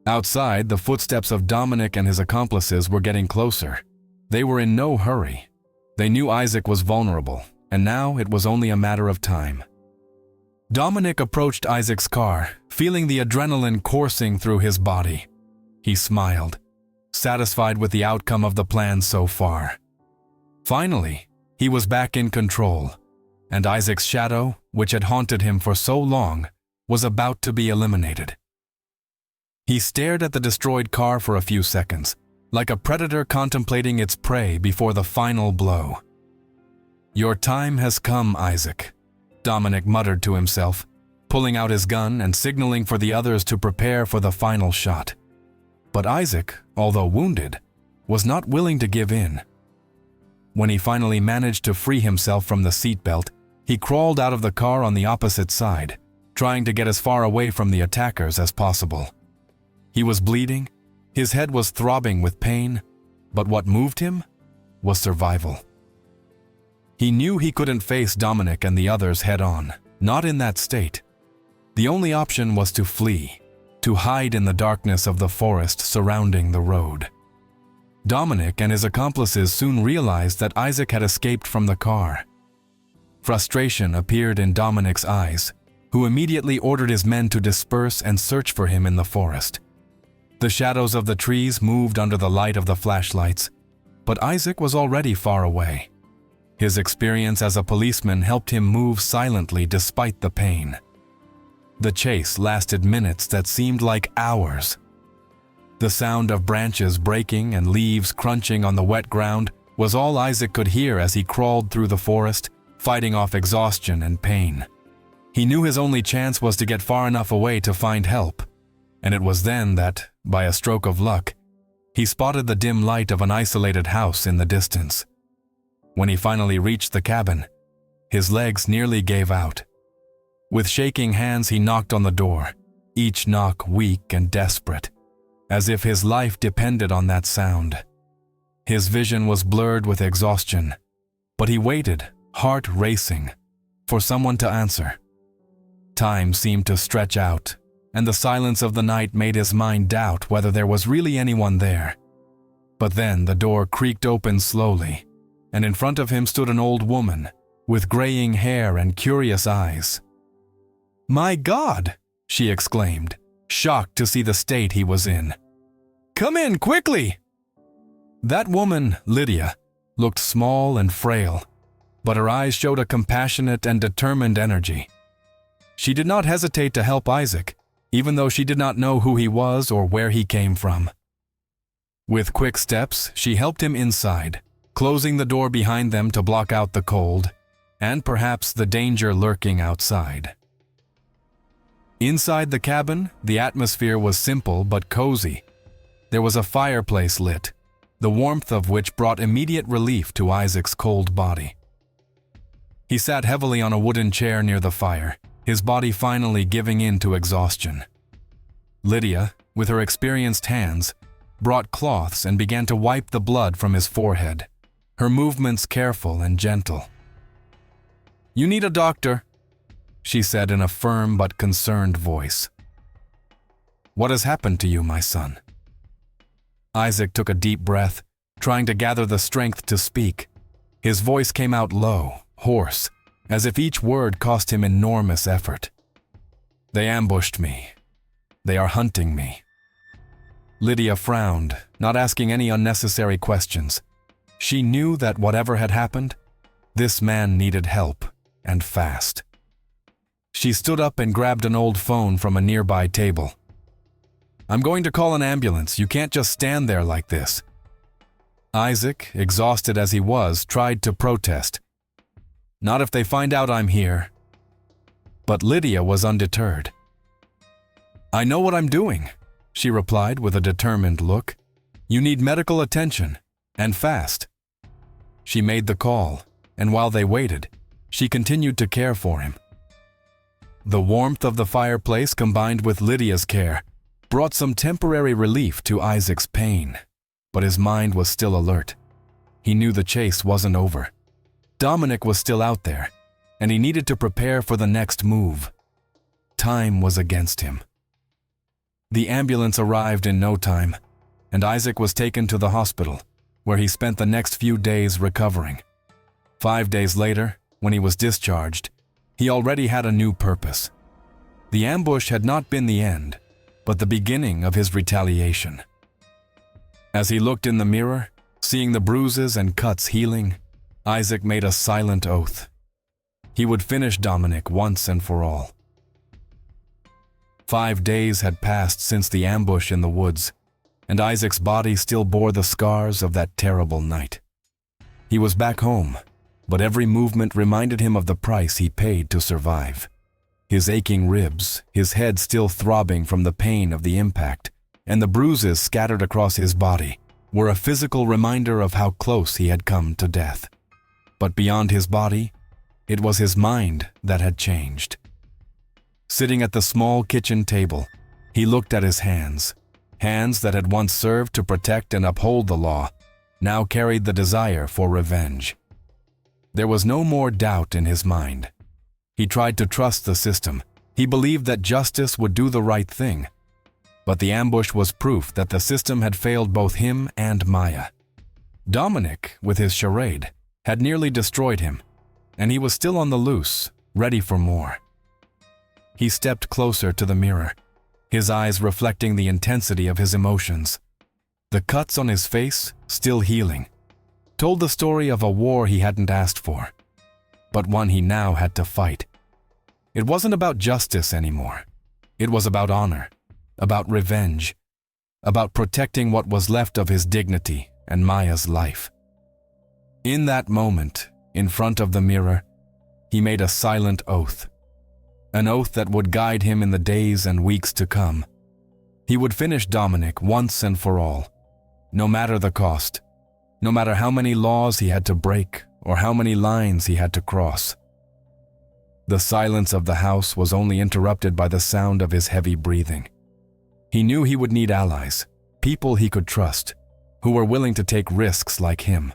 Outside, the footsteps of Dominic and his accomplices were getting closer. They were in no hurry. They knew Isaac was vulnerable, and now it was only a matter of time. Dominic approached Isaac's car, feeling the adrenaline coursing through his body. He smiled, satisfied with the outcome of the plan so far. Finally, he was back in control, and Isaac's shadow, which had haunted him for so long, was about to be eliminated. He stared at the destroyed car for a few seconds, like a predator contemplating its prey before the final blow. "Your time has come, Isaac," Dominic muttered to himself, pulling out his gun and signaling for the others to prepare for the final shot. But Isaac, although wounded, was not willing to give in. When he finally managed to free himself from the seatbelt, he crawled out of the car on the opposite side, trying to get as far away from the attackers as possible. He was bleeding, his head was throbbing with pain, but what moved him was survival. He knew he couldn't face Dominic and the others head-on, not in that state. The only option was to flee, to hide in the darkness of the forest surrounding the road. Dominic and his accomplices soon realized that Isaac had escaped from the car. Frustration appeared in Dominic's eyes, who immediately ordered his men to disperse and search for him in the forest. The shadows of the trees moved under the light of the flashlights, but Isaac was already far away. His experience as a policeman helped him move silently despite the pain. The chase lasted minutes that seemed like hours. The sound of branches breaking and leaves crunching on the wet ground was all Isaac could hear as he crawled through the forest, fighting off exhaustion and pain. He knew his only chance was to get far enough away to find help, and it was then that, by a stroke of luck, he spotted the dim light of an isolated house in the distance. When he finally reached the cabin, his legs nearly gave out. With shaking hands, he knocked on the door, each knock weak and desperate, as if his life depended on that sound. His vision was blurred with exhaustion, but he waited, heart racing, for someone to answer. Time seemed to stretch out, and the silence of the night made his mind doubt whether there was really anyone there. But then the door creaked open slowly, and in front of him stood an old woman with graying hair and curious eyes. "My God!" she exclaimed, shocked to see the state he was in. "Come in, quickly!" That woman, Lydia, looked small and frail, but her eyes showed a compassionate and determined energy. She did not hesitate to help Isaac, even though she did not know who he was or where he came from. With quick steps, she helped him inside, closing the door behind them to block out the cold, and perhaps the danger lurking outside. Inside the cabin, the atmosphere was simple but cozy. There was a fireplace lit, the warmth of which brought immediate relief to Isaac's cold body. He sat heavily on a wooden chair near the fire, his body finally giving in to exhaustion. Lydia, with her experienced hands, brought cloths and began to wipe the blood from his forehead, her movements careful and gentle. "You need a doctor," she said in a firm but concerned voice. "What has happened to you, my son?" Isaac took a deep breath, trying to gather the strength to speak. His voice came out low, hoarse, as if each word cost him enormous effort. "They ambushed me. They are hunting me." Lydia frowned, not asking any unnecessary questions. She knew that whatever had happened, this man needed help, and fast. She stood up and grabbed an old phone from a nearby table. "I'm going to call an ambulance. You can't just stand there like this." Isaac, exhausted as he was, tried to protest. "Not if they find out I'm here." But Lydia was undeterred. "I know what I'm doing," she replied with a determined look. "You need medical attention, and fast." She made the call, and while they waited, she continued to care for him. The warmth of the fireplace combined with Lydia's care brought some temporary relief to Isaac's pain, but his mind was still alert. He knew the chase wasn't over. Dominic was still out there, and he needed to prepare for the next move. Time was against him. The ambulance arrived in no time, and Isaac was taken to the hospital, where he spent the next few days recovering. 5 days later, when he was discharged, he already had a new purpose. The ambush had not been the end, but the beginning of his retaliation. As he looked in the mirror, seeing the bruises and cuts healing, Isaac made a silent oath. He would finish Dominic once and for all. 5 days had passed since the ambush in the woods, and Isaac's body still bore the scars of that terrible night. He was back home, but every movement reminded him of the price he paid to survive. His aching ribs, his head still throbbing from the pain of the impact, and the bruises scattered across his body were a physical reminder of how close he had come to death. But beyond his body, it was his mind that had changed. Sitting at the small kitchen table, he looked at his hands. Hands that had once served to protect and uphold the law now carried the desire for revenge. There was no more doubt in his mind. He tried to trust the system. He believed that justice would do the right thing. But the ambush was proof that the system had failed both him and Maya. Dominic, with his charade, had nearly destroyed him, and he was still on the loose, ready for more. He stepped closer to the mirror, his eyes reflecting the intensity of his emotions. The cuts on his face, still healing, told the story of a war he hadn't asked for, but one he now had to fight. It wasn't about justice anymore. It was about honor, about revenge, about protecting what was left of his dignity and Maya's life. In that moment, in front of the mirror, he made a silent oath. An oath that would guide him in the days and weeks to come. He would finish Dominic once and for all, no matter the cost, no matter how many laws he had to break or how many lines he had to cross. The silence of the house was only interrupted by the sound of his heavy breathing. He knew he would need allies, people he could trust, who were willing to take risks like him.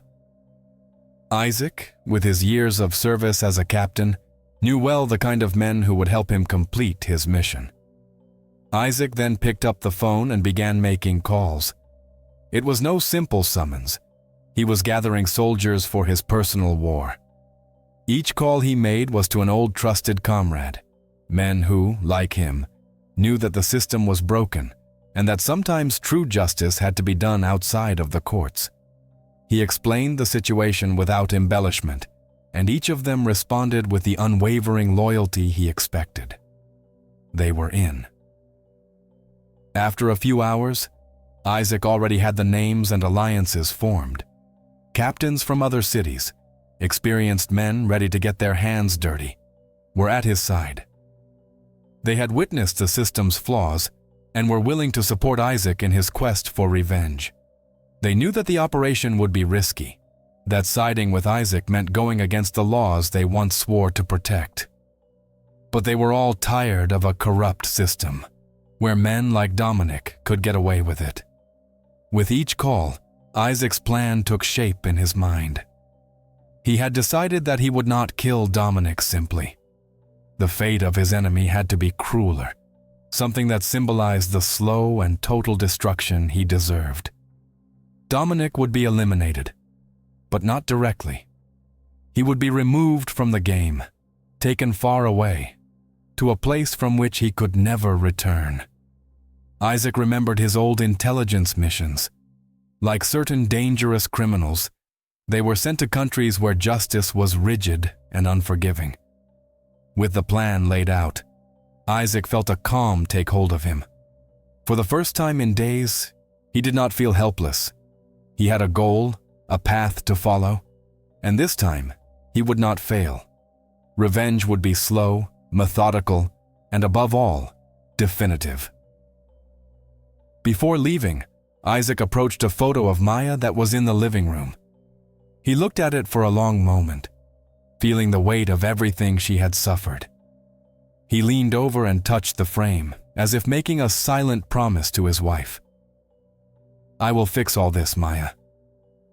Isaac, with his years of service as a captain, knew well the kind of men who would help him complete his mission. Isaac then picked up the phone and began making calls. It was no simple summons. He was gathering soldiers for his personal war. Each call he made was to an old trusted comrade, men who, like him, knew that the system was broken and that sometimes true justice had to be done outside of the courts. He explained the situation without embellishment, and each of them responded with the unwavering loyalty he expected. They were in. After a few hours, Isaac already had the names and alliances formed. Captains from other cities, experienced men ready to get their hands dirty, were at his side. They had witnessed the system's flaws and were willing to support Isaac in his quest for revenge. They knew that the operation would be risky, that siding with Isaac meant going against the laws they once swore to protect. But they were all tired of a corrupt system, where men like Dominic could get away with it. With each call, Isaac's plan took shape in his mind. He had decided that he would not kill Dominic simply. The fate of his enemy had to be crueler, something that symbolized the slow and total destruction he deserved. Dominic would be eliminated, but not directly. He would be removed from the game, taken far away, to a place from which he could never return. Isaac remembered his old intelligence missions. Like certain dangerous criminals, they were sent to countries where justice was rigid and unforgiving. With the plan laid out, Isaac felt a calm take hold of him. For the first time in days, he did not feel helpless. He had a goal, a path to follow, and this time, he would not fail. Revenge would be slow, methodical, and above all, definitive. Before leaving, Isaac approached a photo of Maya that was in the living room. He looked at it for a long moment, feeling the weight of everything she had suffered. He leaned over and touched the frame, as if making a silent promise to his wife. "I will fix all this, Maya.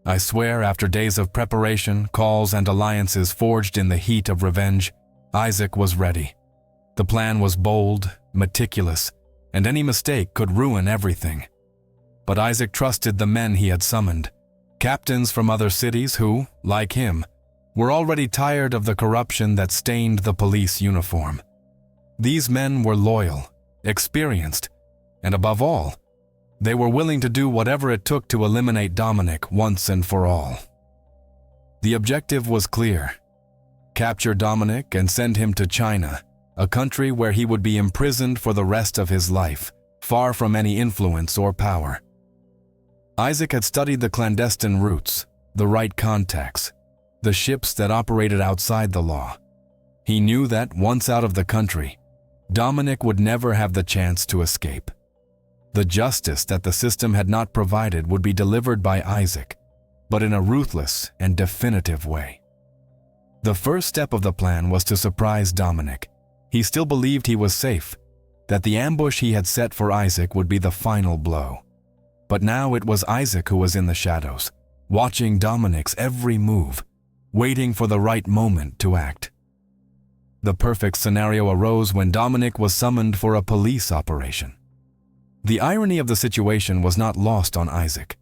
I swear." After days of preparation, calls, and alliances forged in the heat of revenge, Isaac was ready. The plan was bold, meticulous, and any mistake could ruin everything. But Isaac trusted the men he had summoned, captains from other cities who, like him, were already tired of the corruption that stained the police uniform. These men were loyal, experienced, and above all, they were willing to do whatever it took to eliminate Dominic once and for all. The objective was clear: capture Dominic and send him to China, a country where he would be imprisoned for the rest of his life, far from any influence or power. Isaac had studied the clandestine routes, the right contacts, the ships that operated outside the law. He knew that once out of the country, Dominic would never have the chance to escape. The justice that the system had not provided would be delivered by Isaac, but in a ruthless and definitive way. The first step of the plan was to surprise Dominic. He still believed he was safe, that the ambush he had set for Isaac would be the final blow. But now it was Isaac who was in the shadows, watching Dominic's every move, waiting for the right moment to act. The perfect scenario arose when Dominic was summoned for a police operation. The irony of the situation was not lost on Isaac.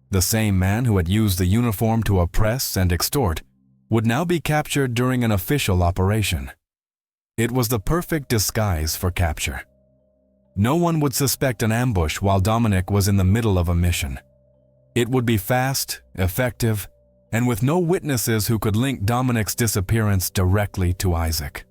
The same man who had used the uniform to oppress and extort would now be captured during an official operation. It was the perfect disguise for capture. No one would suspect an ambush while Dominic was in the middle of a mission. It would be fast, effective, and with no witnesses who could link Dominic's disappearance directly to Isaac.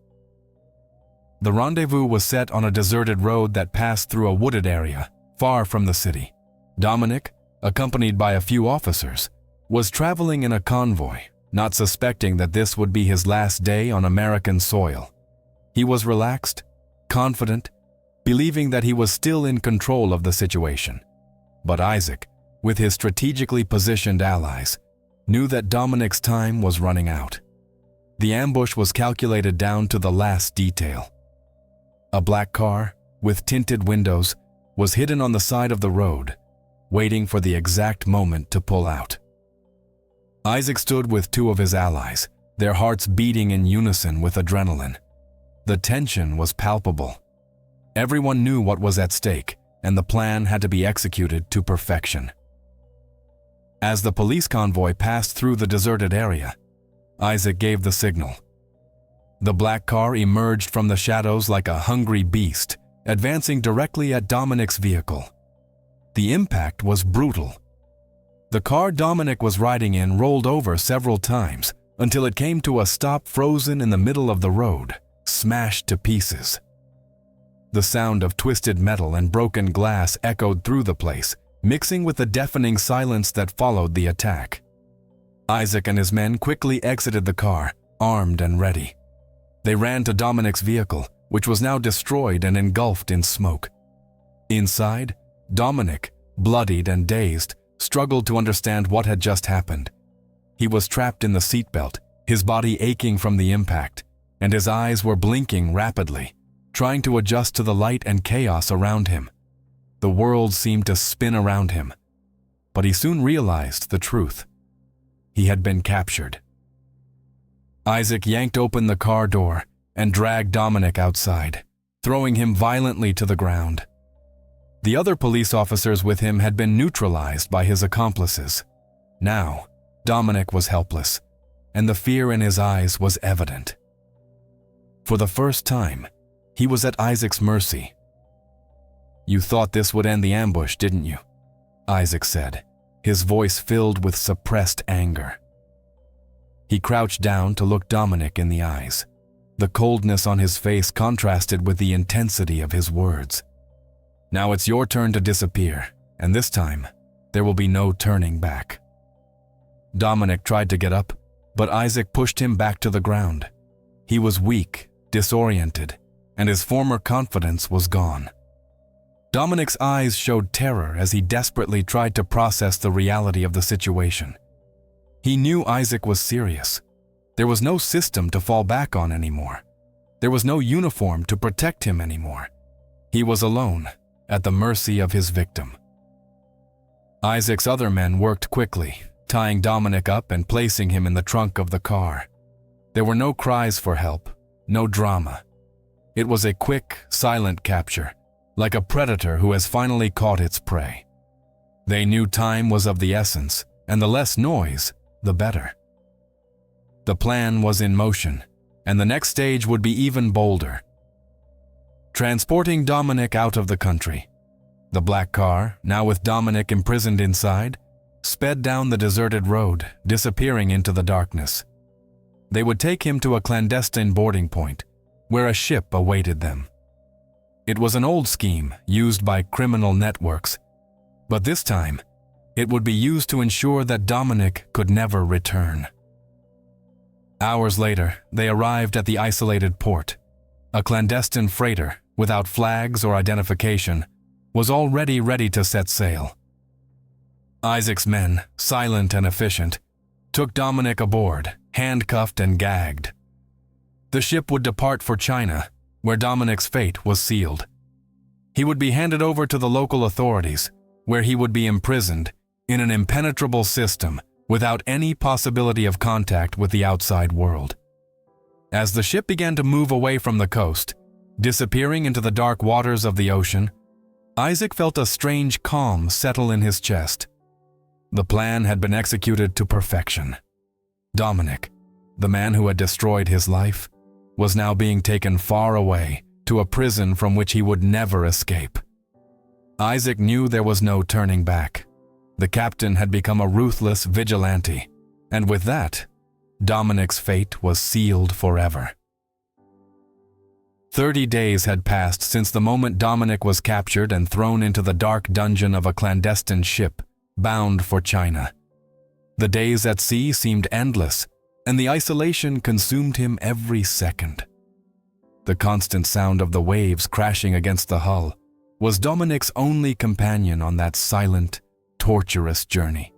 The rendezvous was set on a deserted road that passed through a wooded area, far from the city. Dominic, accompanied by a few officers, was traveling in a convoy, not suspecting that this would be his last day on American soil. He was relaxed, confident, believing that he was still in control of the situation. But Isaac, with his strategically positioned allies, knew that Dominic's time was running out. The ambush was calculated down to the last detail. A black car, with tinted windows, was hidden on the side of the road, waiting for the exact moment to pull out. Isaac stood with two of his allies, their hearts beating in unison with adrenaline. The tension was palpable. Everyone knew what was at stake, and the plan had to be executed to perfection. As the police convoy passed through the deserted area, Isaac gave the signal. The black car emerged from the shadows like a hungry beast, advancing directly at Dominic's vehicle. The impact was brutal. The car Dominic was riding in rolled over several times until it came to a stop frozen in the middle of the road, smashed to pieces. The sound of twisted metal and broken glass echoed through the place, mixing with the deafening silence that followed the attack. Isaac and his men quickly exited the car, armed and ready. They ran to Dominic's vehicle, which was now destroyed and engulfed in smoke. Inside, Dominic, bloodied and dazed, struggled to understand what had just happened. He was trapped in the seatbelt, his body aching from the impact, and his eyes were blinking rapidly, trying to adjust to the light and chaos around him. The world seemed to spin around him, but he soon realized the truth. He had been captured. Isaac yanked open the car door and dragged Dominic outside, throwing him violently to the ground. The other police officers with him had been neutralized by his accomplices. Now, Dominic was helpless, and the fear in his eyes was evident. For the first time, he was at Isaac's mercy. "You thought this would end the ambush, didn't you?" Isaac said, his voice filled with suppressed anger. He crouched down to look Dominic in the eyes. The coldness on his face contrasted with the intensity of his words. "Now it's your turn to disappear, and this time, there will be no turning back." Dominic tried to get up, but Isaac pushed him back to the ground. He was weak, disoriented, and his former confidence was gone. Dominic's eyes showed terror as he desperately tried to process the reality of the situation. He knew Isaac was serious. There was no system to fall back on anymore. There was no uniform to protect him anymore. He was alone, at the mercy of his victim. Isaac's other men worked quickly, tying Dominic up and placing him in the trunk of the car. There were no cries for help, no drama. It was a quick, silent capture, like a predator who has finally caught its prey. They knew time was of the essence, and the less noise, the better. The plan was in motion, and the next stage would be even bolder. Transporting Dominic out of the country, the black car, now with Dominic imprisoned inside, sped down the deserted road, disappearing into the darkness. They would take him to a clandestine boarding point, where a ship awaited them. It was an old scheme used by criminal networks, but this time, it would be used to ensure that Dominic could never return. Hours later, they arrived at the isolated port. A clandestine freighter, without flags or identification, was already ready to set sail. Isaac's men, silent and efficient, took Dominic aboard, handcuffed and gagged. The ship would depart for China, where Dominic's fate was sealed. He would be handed over to the local authorities, where he would be imprisoned in an impenetrable system without any possibility of contact with the outside world. As the ship began to move away from the coast, disappearing into the dark waters of the ocean, Isaac felt a strange calm settle in his chest. The plan had been executed to perfection. Dominic, the man who had destroyed his life, was now being taken far away to a prison from which he would never escape. Isaac knew there was no turning back. The captain had become a ruthless vigilante, and with that, Dominic's fate was sealed forever. 30 days had passed since the moment Dominic was captured and thrown into the dark dungeon of a clandestine ship bound for China. The days at sea seemed endless, and the isolation consumed him every second. The constant sound of the waves crashing against the hull was Dominic's only companion on that silent, torturous journey.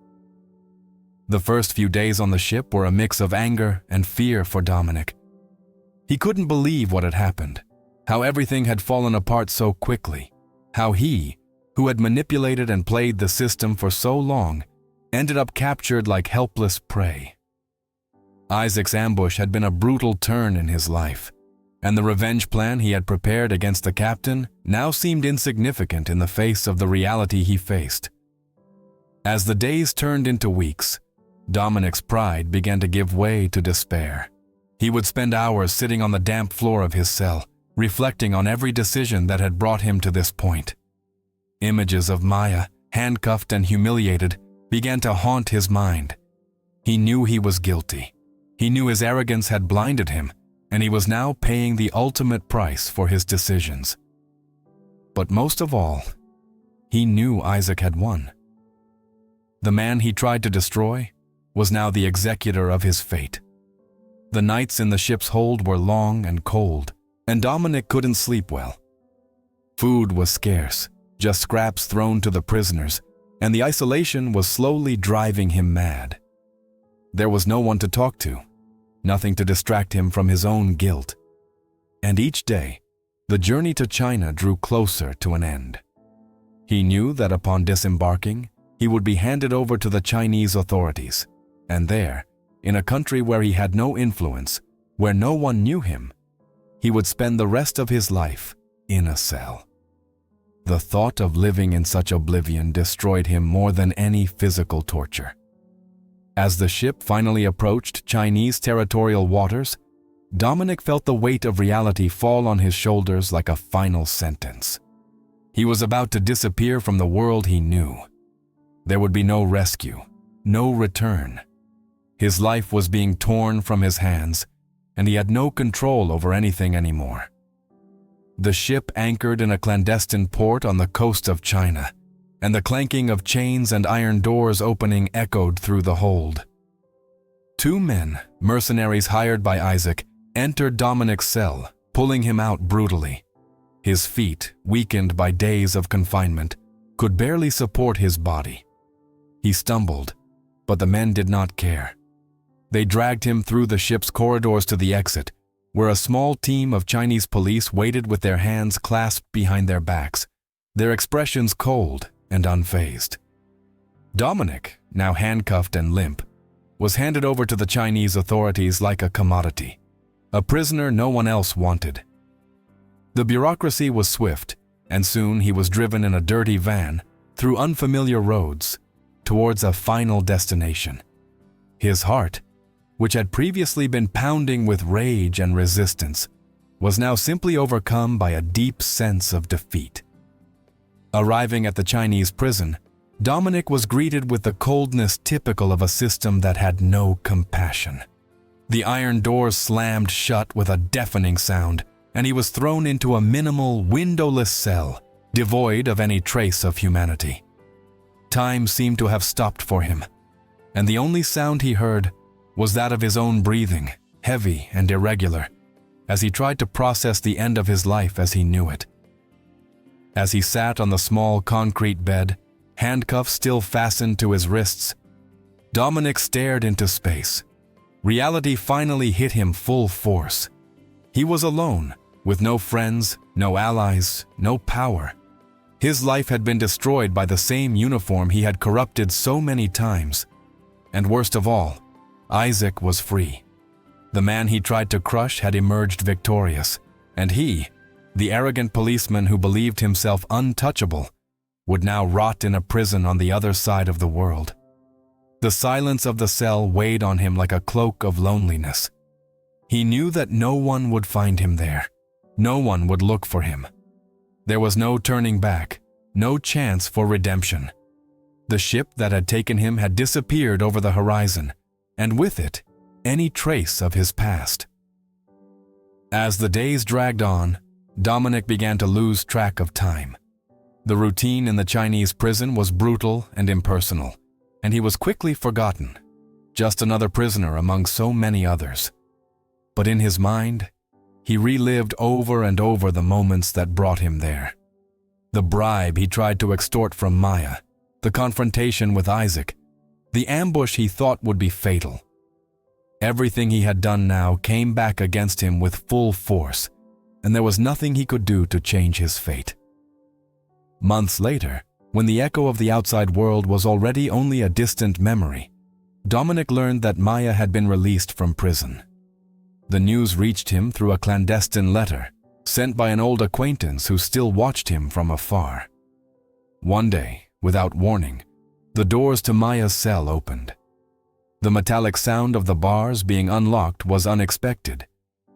The first few days on the ship were a mix of anger and fear for Dominic. He couldn't believe what had happened, how everything had fallen apart so quickly, how he, who had manipulated and played the system for so long, ended up captured like helpless prey. Isaac's ambush had been a brutal turn in his life, and the revenge plan he had prepared against the captain now seemed insignificant in the face of the reality he faced. As the days turned into weeks, Dominic's pride began to give way to despair. He would spend hours sitting on the damp floor of his cell, reflecting on every decision that had brought him to this point. Images of Maya, handcuffed and humiliated, began to haunt his mind. He knew he was guilty. He knew his arrogance had blinded him, and he was now paying the ultimate price for his decisions. But most of all, he knew Isaac had won. The man he tried to destroy was now the executor of his fate. The nights in the ship's hold were long and cold, and Dominic couldn't sleep well. Food was scarce, just scraps thrown to the prisoners, and the isolation was slowly driving him mad. There was no one to talk to, nothing to distract him from his own guilt. And each day, the journey to China drew closer to an end. He knew that upon disembarking, he would be handed over to the Chinese authorities, and there, in a country where he had no influence, where no one knew him, he would spend the rest of his life in a cell. The thought of living in such oblivion destroyed him more than any physical torture. As the ship finally approached Chinese territorial waters, Dominic felt the weight of reality fall on his shoulders like a final sentence. He was about to disappear from the world he knew. There would be no rescue, no return. His life was being torn from his hands, and he had no control over anything anymore. The ship anchored in a clandestine port on the coast of China, and the clanking of chains and iron doors opening echoed through the hold. 2 men, mercenaries hired by Isaac, entered Dominic's cell, pulling him out brutally. His feet, weakened by days of confinement, could barely support his body. He stumbled, but the men did not care. They dragged him through the ship's corridors to the exit, where a small team of Chinese police waited with their hands clasped behind their backs, their expressions cold and unfazed. Dominic, now handcuffed and limp, was handed over to the Chinese authorities like a commodity, a prisoner no one else wanted. The bureaucracy was swift, and soon he was driven in a dirty van through unfamiliar roads towards a final destination. His heart, which had previously been pounding with rage and resistance, was now simply overcome by a deep sense of defeat. Arriving at the Chinese prison, Dominic was greeted with the coldness typical of a system that had no compassion. The iron doors slammed shut with a deafening sound, and he was thrown into a minimal, windowless cell, devoid of any trace of humanity. Time seemed to have stopped for him, and the only sound he heard was that of his own breathing, heavy and irregular, as he tried to process the end of his life as he knew it. As he sat on the small concrete bed, handcuffs still fastened to his wrists, Dominic stared into space. Reality finally hit him full force. He was alone, with no friends, no allies, no power. His life had been destroyed by the same uniform he had corrupted so many times. And worst of all, Isaac was free. The man he tried to crush had emerged victorious, and he, the arrogant policeman who believed himself untouchable, would now rot in a prison on the other side of the world. The silence of the cell weighed on him like a cloak of loneliness. He knew that no one would find him there. No one would look for him. There was no turning back, no chance for redemption. The ship that had taken him had disappeared over the horizon, and with it, any trace of his past. As the days dragged on, Dominic began to lose track of time. The routine in the Chinese prison was brutal and impersonal, and he was quickly forgotten, just another prisoner among so many others. But in his mind, he relived over and over the moments that brought him there. The bribe he tried to extort from Maya, the confrontation with Isaac, the ambush he thought would be fatal. Everything he had done now came back against him with full force, and there was nothing he could do to change his fate. Months later, when the echo of the outside world was already only a distant memory, Dominic learned that Maya had been released from prison. The news reached him through a clandestine letter sent by an old acquaintance who still watched him from afar. One day, without warning, the doors to Maya's cell opened. The metallic sound of the bars being unlocked was unexpected,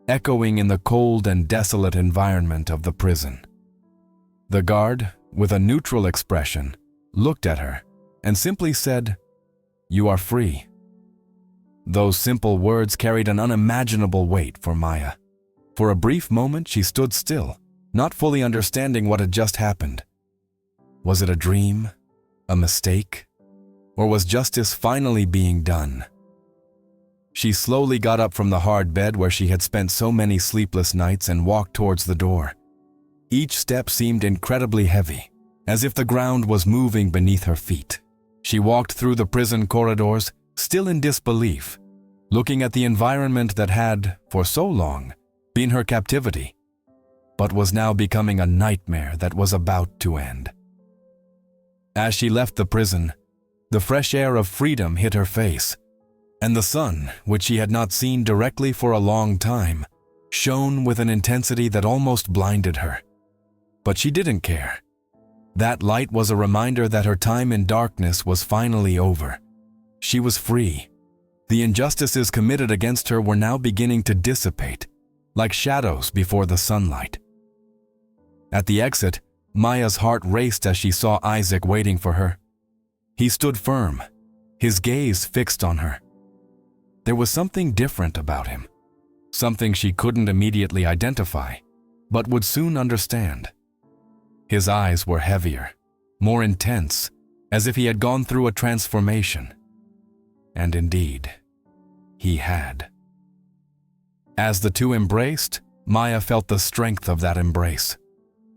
echoing in the cold and desolate environment of the prison. The guard, with a neutral expression, looked at her and simply said, "You are free." Those simple words carried an unimaginable weight for Maya. For a brief moment she stood still, not fully understanding what had just happened. Was it a dream? A mistake? Or was justice finally being done? She slowly got up from the hard bed where she had spent so many sleepless nights and walked towards the door. Each step seemed incredibly heavy, as if the ground was moving beneath her feet. She walked through the prison corridors, still in disbelief, looking at the environment that had, for so long, been her captivity, but was now becoming a nightmare that was about to end. As she left the prison, the fresh air of freedom hit her face, and the sun, which she had not seen directly for a long time, shone with an intensity that almost blinded her. But she didn't care. That light was a reminder that her time in darkness was finally over. She was free. The injustices committed against her were now beginning to dissipate, like shadows before the sunlight. At the exit, Maya's heart raced as she saw Isaac waiting for her. He stood firm, his gaze fixed on her. There was something different about him, something she couldn't immediately identify, but would soon understand. His eyes were heavier, more intense, as if he had gone through a transformation. And indeed, he had. As the two embraced, Maya felt the strength of that embrace.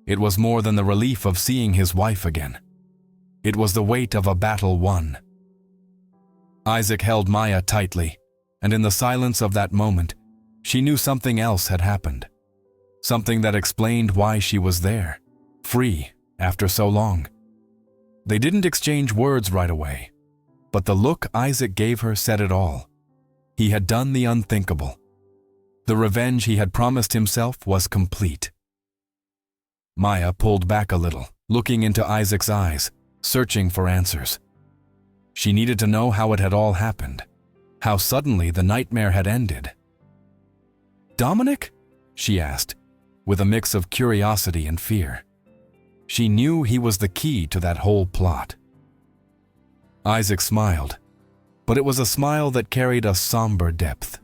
It was more than the relief of seeing his wife again. It was the weight of a battle won. Isaac held Maya tightly, and in the silence of that moment, she knew something else had happened. Something that explained why she was there, free after so long. They didn't exchange words right away, but the look Isaac gave her said it all. He had done the unthinkable. The revenge he had promised himself was complete. Maya pulled back a little, looking into Isaac's eyes, searching for answers. She needed to know how it had all happened, how suddenly the nightmare had ended. "Dominic?" she asked, with a mix of curiosity and fear. She knew he was the key to that whole plot. Isaac smiled, but it was a smile that carried a somber depth.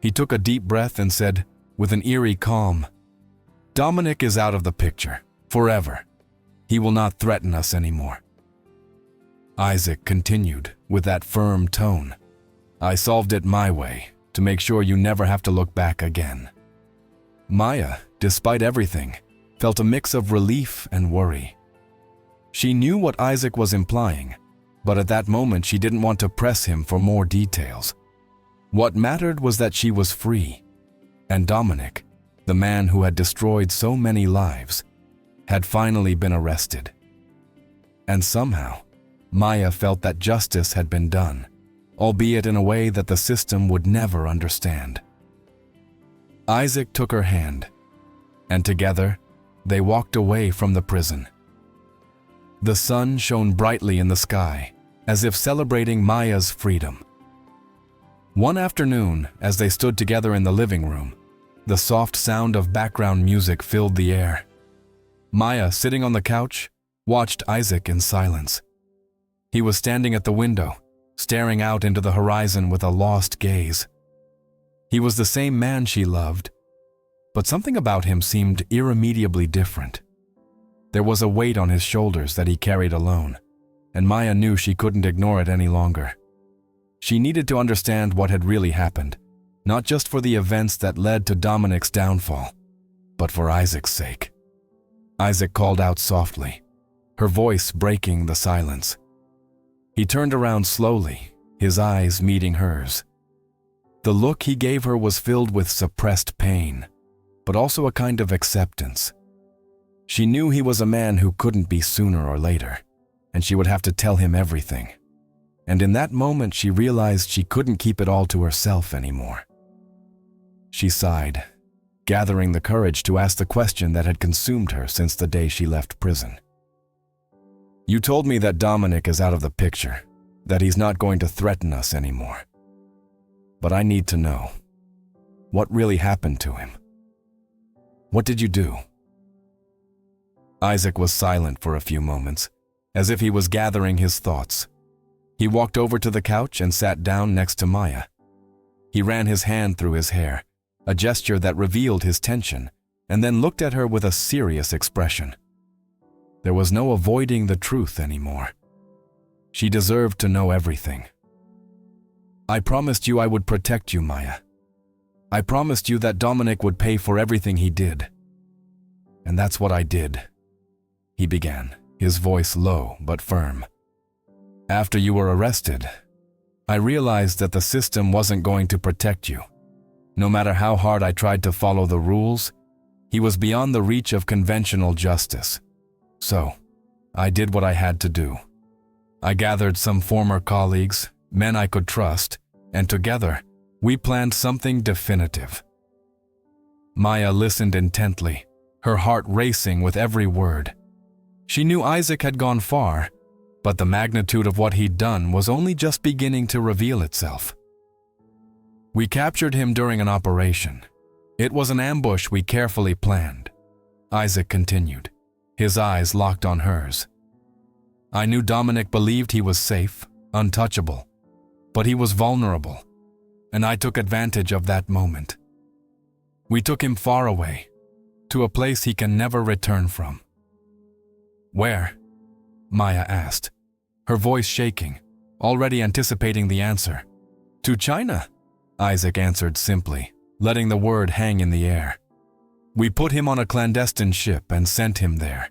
He took a deep breath and said, with an eerie calm, "Dominic is out of the picture, forever. He will not threaten us anymore." Isaac continued with that firm tone, "I solved it my way, to make sure you never have to look back again." Maya, despite everything, felt a mix of relief and worry. She knew what Isaac was implying, but at that moment she didn't want to press him for more details. What mattered was that she was free, and Dominic, the man who had destroyed so many lives, had finally been arrested. And somehow, Maya felt that justice had been done, albeit in a way that the system would never understand. Isaac took her hand, and together, they walked away from the prison. The sun shone brightly in the sky, as if celebrating Maya's freedom. One afternoon, as they stood together in the living room, the soft sound of background music filled the air. Maya, sitting on the couch, watched Isaac in silence. He was standing at the window, staring out into the horizon with a lost gaze. He was the same man she loved, but something about him seemed irremediably different. There was a weight on his shoulders that he carried alone, and Maya knew she couldn't ignore it any longer. She needed to understand what had really happened, not just for the events that led to Dominic's downfall, but for Isaac's sake. Isaac called out softly, her voice breaking the silence. He turned around slowly, his eyes meeting hers. The look he gave her was filled with suppressed pain, but also a kind of acceptance. She knew he was a man who couldn't be sooner or later, and she would have to tell him everything. And in that moment, she realized she couldn't keep it all to herself anymore. She sighed, gathering the courage to ask the question that had consumed her since the day she left prison. "You told me that Dominic is out of the picture, that he's not going to threaten us anymore. But I need to know, what really happened to him? What did you do?" Isaac was silent for a few moments, as if he was gathering his thoughts. He walked over to the couch and sat down next to Maya. He ran his hand through his hair, a gesture that revealed his tension, and then looked at her with a serious expression. There was no avoiding the truth anymore. She deserved to know everything. "I promised you I would protect you, Maya. I promised you that Dominic would pay for everything he did. And that's what I did," he began, his voice low but firm. "After you were arrested, I realized that the system wasn't going to protect you. No matter how hard I tried to follow the rules, he was beyond the reach of conventional justice. So, I did what I had to do. I gathered some former colleagues, men I could trust, and together, we planned something definitive." Maya listened intently, her heart racing with every word. She knew Isaac had gone far, but the magnitude of what he'd done was only just beginning to reveal itself. "We captured him during an operation. It was an ambush we carefully planned," Isaac continued, his eyes locked on hers. "I knew Dominic believed he was safe, untouchable, but he was vulnerable, and I took advantage of that moment. We took him far away, to a place he can never return from." "Where?" Maya asked, her voice shaking, already anticipating the answer. "To China," Isaac answered simply, letting the word hang in the air. "We put him on a clandestine ship and sent him there.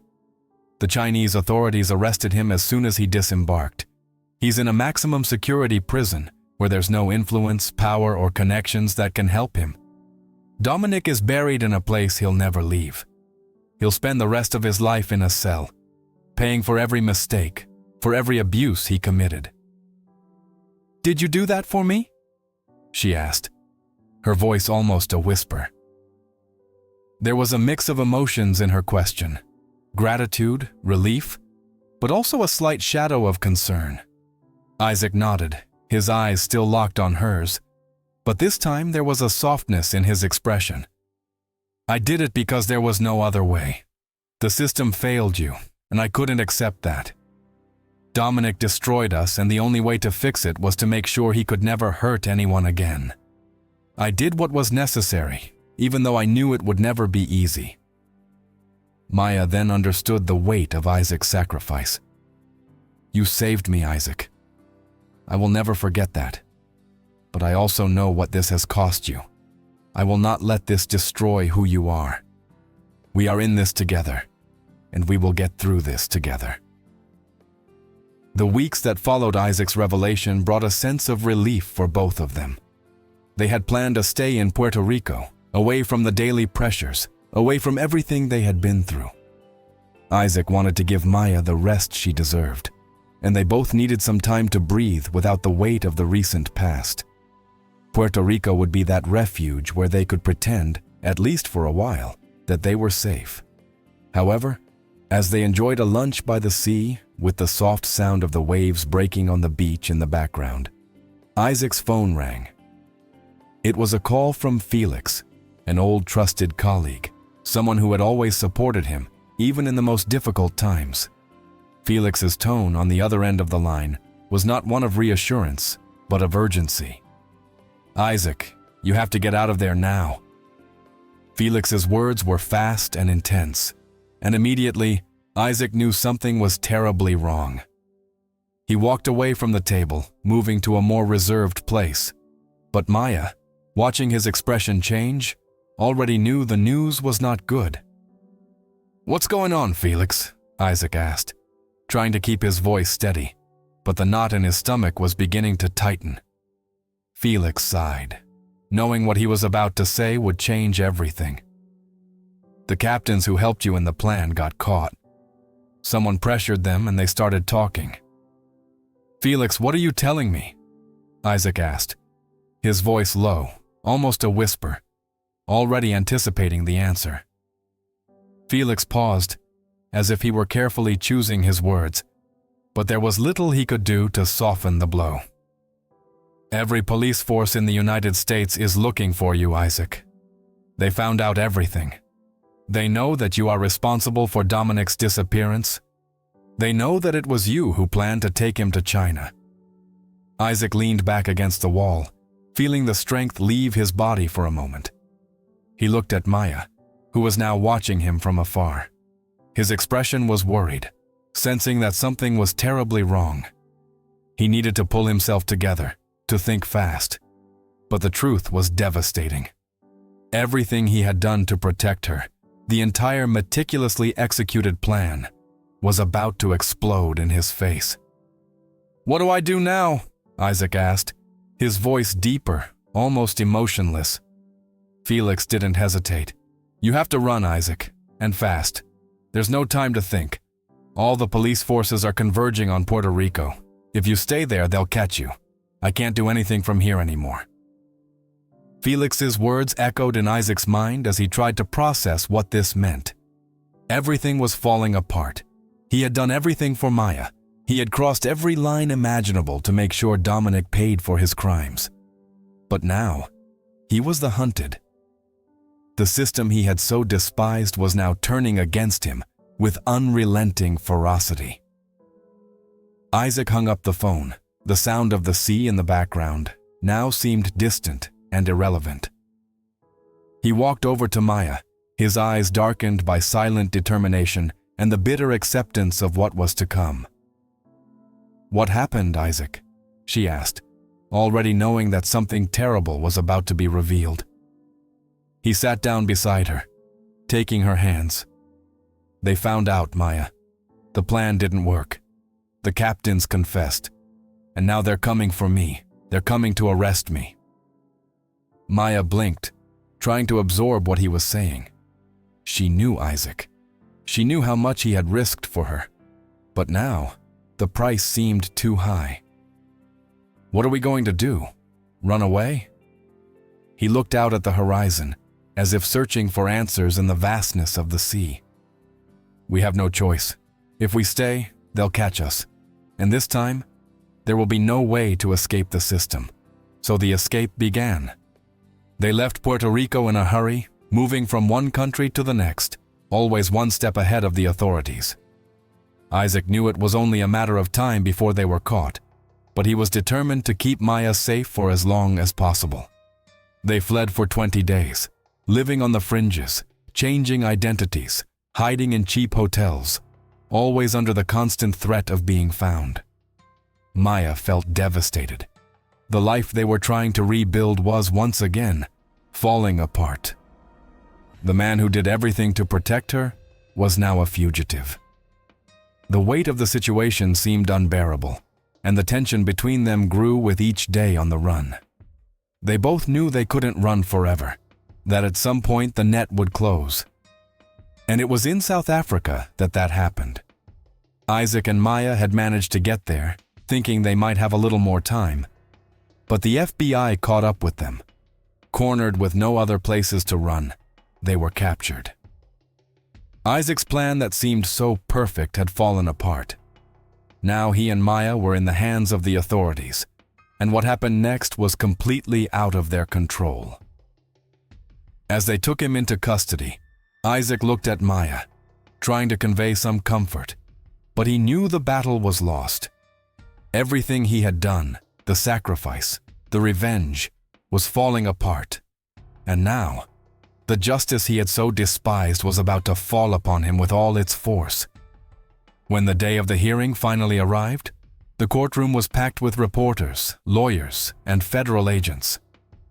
The Chinese authorities arrested him as soon as he disembarked. He's in a maximum security prison where there's no influence, power, or connections that can help him. Dominic is buried in a place he'll never leave. He'll spend the rest of his life in a cell, paying for every mistake, for every abuse he committed." "Did you do that for me?" she asked, her voice almost a whisper. There was a mix of emotions in her question, gratitude, relief, but also a slight shadow of concern. Isaac nodded, his eyes still locked on hers, but this time there was a softness in his expression. "I did it because there was no other way. The system failed you, and I couldn't accept that. Dominic destroyed us, and the only way to fix it was to make sure he could never hurt anyone again. I did what was necessary, even though I knew it would never be easy." Maya then understood the weight of Isaac's sacrifice. "You saved me, Isaac. I will never forget that. But I also know what this has cost you. I will not let this destroy who you are." We are in this together, and we will get through this together. The weeks that followed Isaac's revelation brought a sense of relief for both of them. They had planned a stay in Puerto Rico, away from the daily pressures, away from everything they had been through. Isaac wanted to give Maya the rest she deserved, and they both needed some time to breathe without the weight of the recent past. Puerto Rico would be that refuge where they could pretend, at least for a while, that they were safe. However, as they enjoyed a lunch by the sea, with the soft sound of the waves breaking on the beach in the background, Isaac's phone rang. It was a call from Felix, an old trusted colleague, someone who had always supported him, even in the most difficult times. Felix's tone on the other end of the line was not one of reassurance, but of urgency. "Isaac, you have to get out of there now." Felix's words were fast and intense, and immediately, Isaac knew something was terribly wrong. He walked away from the table, moving to a more reserved place. But Maya, watching his expression change, already knew the news was not good. "What's going on, Felix?" Isaac asked, trying to keep his voice steady, but the knot in his stomach was beginning to tighten. Felix sighed, knowing what he was about to say would change everything. "The captains who helped you in the plan got caught. Someone pressured them and they started talking." "Felix, what are you telling me?" Isaac asked, his voice low, almost a whisper, already anticipating the answer. Felix paused, as if he were carefully choosing his words, but there was little he could do to soften the blow. "Every police force in the United States is looking for you, Isaac. They found out everything. They know that you are responsible for Dominic's disappearance. They know that it was you who planned to take him to China." Isaac leaned back against the wall, feeling the strength leave his body for a moment. He looked at Maya, who was now watching him from afar. His expression was worried, sensing that something was terribly wrong. He needed to pull himself together, to think fast. But the truth was devastating. Everything he had done to protect her, the entire meticulously executed plan, was about to explode in his face. "What do I do now?" Isaac asked, his voice deeper, almost emotionless. Felix didn't hesitate. "You have to run, Isaac, and fast. There's no time to think. All the police forces are converging on Puerto Rico. If you stay there, they'll catch you. I can't do anything from here anymore." Felix's words echoed in Isaac's mind as he tried to process what this meant. Everything was falling apart. He had done everything for Maya. He had crossed every line imaginable to make sure Dominic paid for his crimes. But now, he was the hunted. The system he had so despised was now turning against him with unrelenting ferocity. Isaac hung up the phone. The sound of the sea in the background now seemed distant and irrelevant. He walked over to Maya, his eyes darkened by silent determination and the bitter acceptance of what was to come. "What happened, Isaac?" she asked, already knowing that something terrible was about to be revealed. He sat down beside her, taking her hands. "They found out, Maya. The plan didn't work. The captains confessed. And now they're coming for me. They're coming to arrest me." Maya blinked, trying to absorb what he was saying. She knew Isaac. She knew how much he had risked for her. But now, the price seemed too high. "What are we going to do? Run away?" He looked out at the horizon, as if searching for answers in the vastness of the sea. "We have no choice. If we stay, they'll catch us. And this time, there will be no way to escape the system." So the escape began. They left Puerto Rico in a hurry, moving from one country to the next, always one step ahead of the authorities. Isaac knew it was only a matter of time before they were caught, but he was determined to keep Maya safe for as long as possible. They fled for 20 days, living on the fringes, changing identities, hiding in cheap hotels, always under the constant threat of being found. Maya felt devastated. The life they were trying to rebuild was once again falling apart. The man who did everything to protect her was now a fugitive. The weight of the situation seemed unbearable, and the tension between them grew with each day on the run. They both knew they couldn't run forever, that at some point the net would close. And it was in South Africa that happened. Isaac and Maya had managed to get there, thinking they might have a little more time. But the FBI caught up with them. Cornered with no other places to run, they were captured. Isaac's plan that seemed so perfect had fallen apart. Now he and Maya were in the hands of the authorities, and what happened next was completely out of their control. As they took him into custody, Isaac looked at Maya, trying to convey some comfort, but he knew the battle was lost. Everything he had done, the sacrifice, the revenge, was falling apart, and now, the justice he had so despised was about to fall upon him with all its force. When the day of the hearing finally arrived, the courtroom was packed with reporters, lawyers, and federal agents.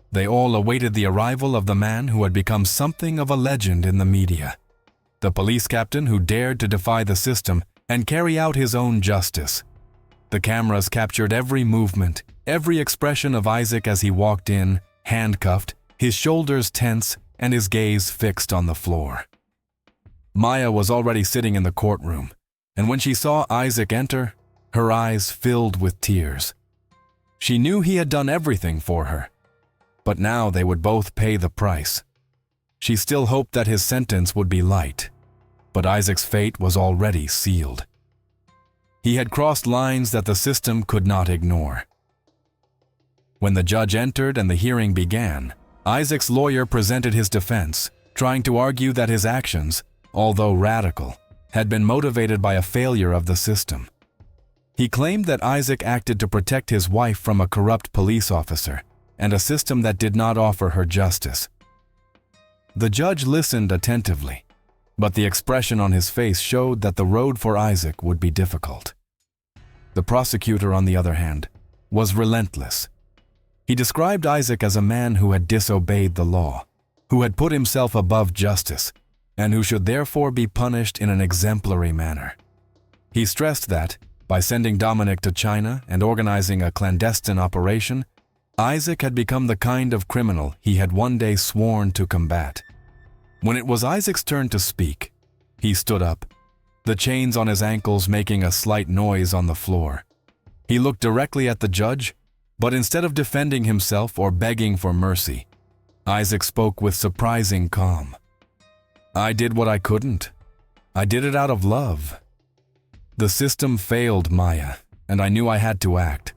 They all awaited the arrival of the man who had become something of a legend in the media. The police captain who dared to defy the system and carry out his own justice. The cameras captured every movement, every expression of Isaac as he walked in, handcuffed, his shoulders tense, and his gaze fixed on the floor. Maya was already sitting in the courtroom, and when she saw Isaac enter, her eyes filled with tears. She knew he had done everything for her, but now they would both pay the price. She still hoped that his sentence would be light, but Isaac's fate was already sealed. He had crossed lines that the system could not ignore. When the judge entered and the hearing began, Isaac's lawyer presented his defense, trying to argue that his actions, although radical, had been motivated by a failure of the system. He claimed that Isaac acted to protect his wife from a corrupt police officer and a system that did not offer her justice. The judge listened attentively, but the expression on his face showed that the road for Isaac would be difficult. The prosecutor, on the other hand, was relentless. He described Isaac as a man who had disobeyed the law, who had put himself above justice, and who should therefore be punished in an exemplary manner. He stressed that, by sending Dominic to China and organizing a clandestine operation, Isaac had become the kind of criminal he had one day sworn to combat. When it was Isaac's turn to speak, he stood up, the chains on his ankles making a slight noise on the floor. He looked directly at the judge, but instead of defending himself or begging for mercy, Isaac spoke with surprising calm. "I did what I couldn't. I did it out of love. The system failed Maya, and I knew I had to act.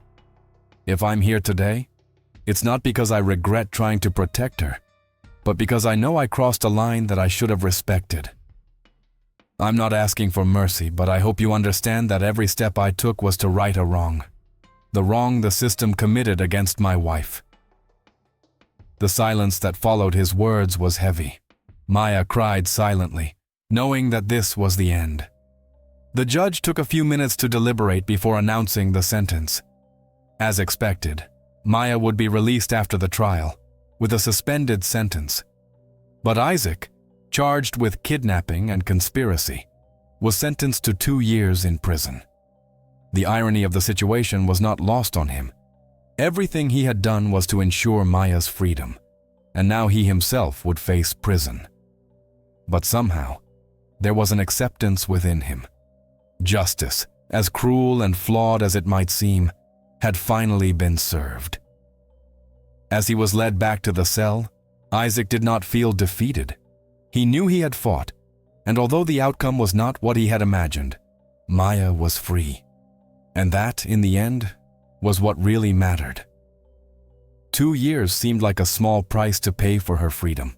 If I'm here today, it's not because I regret trying to protect her, but because I know I crossed a line that I should have respected. I'm not asking for mercy, but I hope you understand that every step I took was to right a wrong. The wrong the system committed against my wife." The silence that followed his words was heavy. Maya cried silently, knowing that this was the end. The judge took a few minutes to deliberate before announcing the sentence. As expected, Maya would be released after the trial, with a suspended sentence. But Isaac, charged with kidnapping and conspiracy, was sentenced to 2 years in prison. The irony of the situation was not lost on him. Everything he had done was to ensure Maya's freedom, and now he himself would face prison. But somehow, there was an acceptance within him. Justice, as cruel and flawed as it might seem, had finally been served. As he was led back to the cell, Isaac did not feel defeated. He knew he had fought, and although the outcome was not what he had imagined, Maya was free. And that, in the end, was what really mattered. 2 years seemed like a small price to pay for her freedom.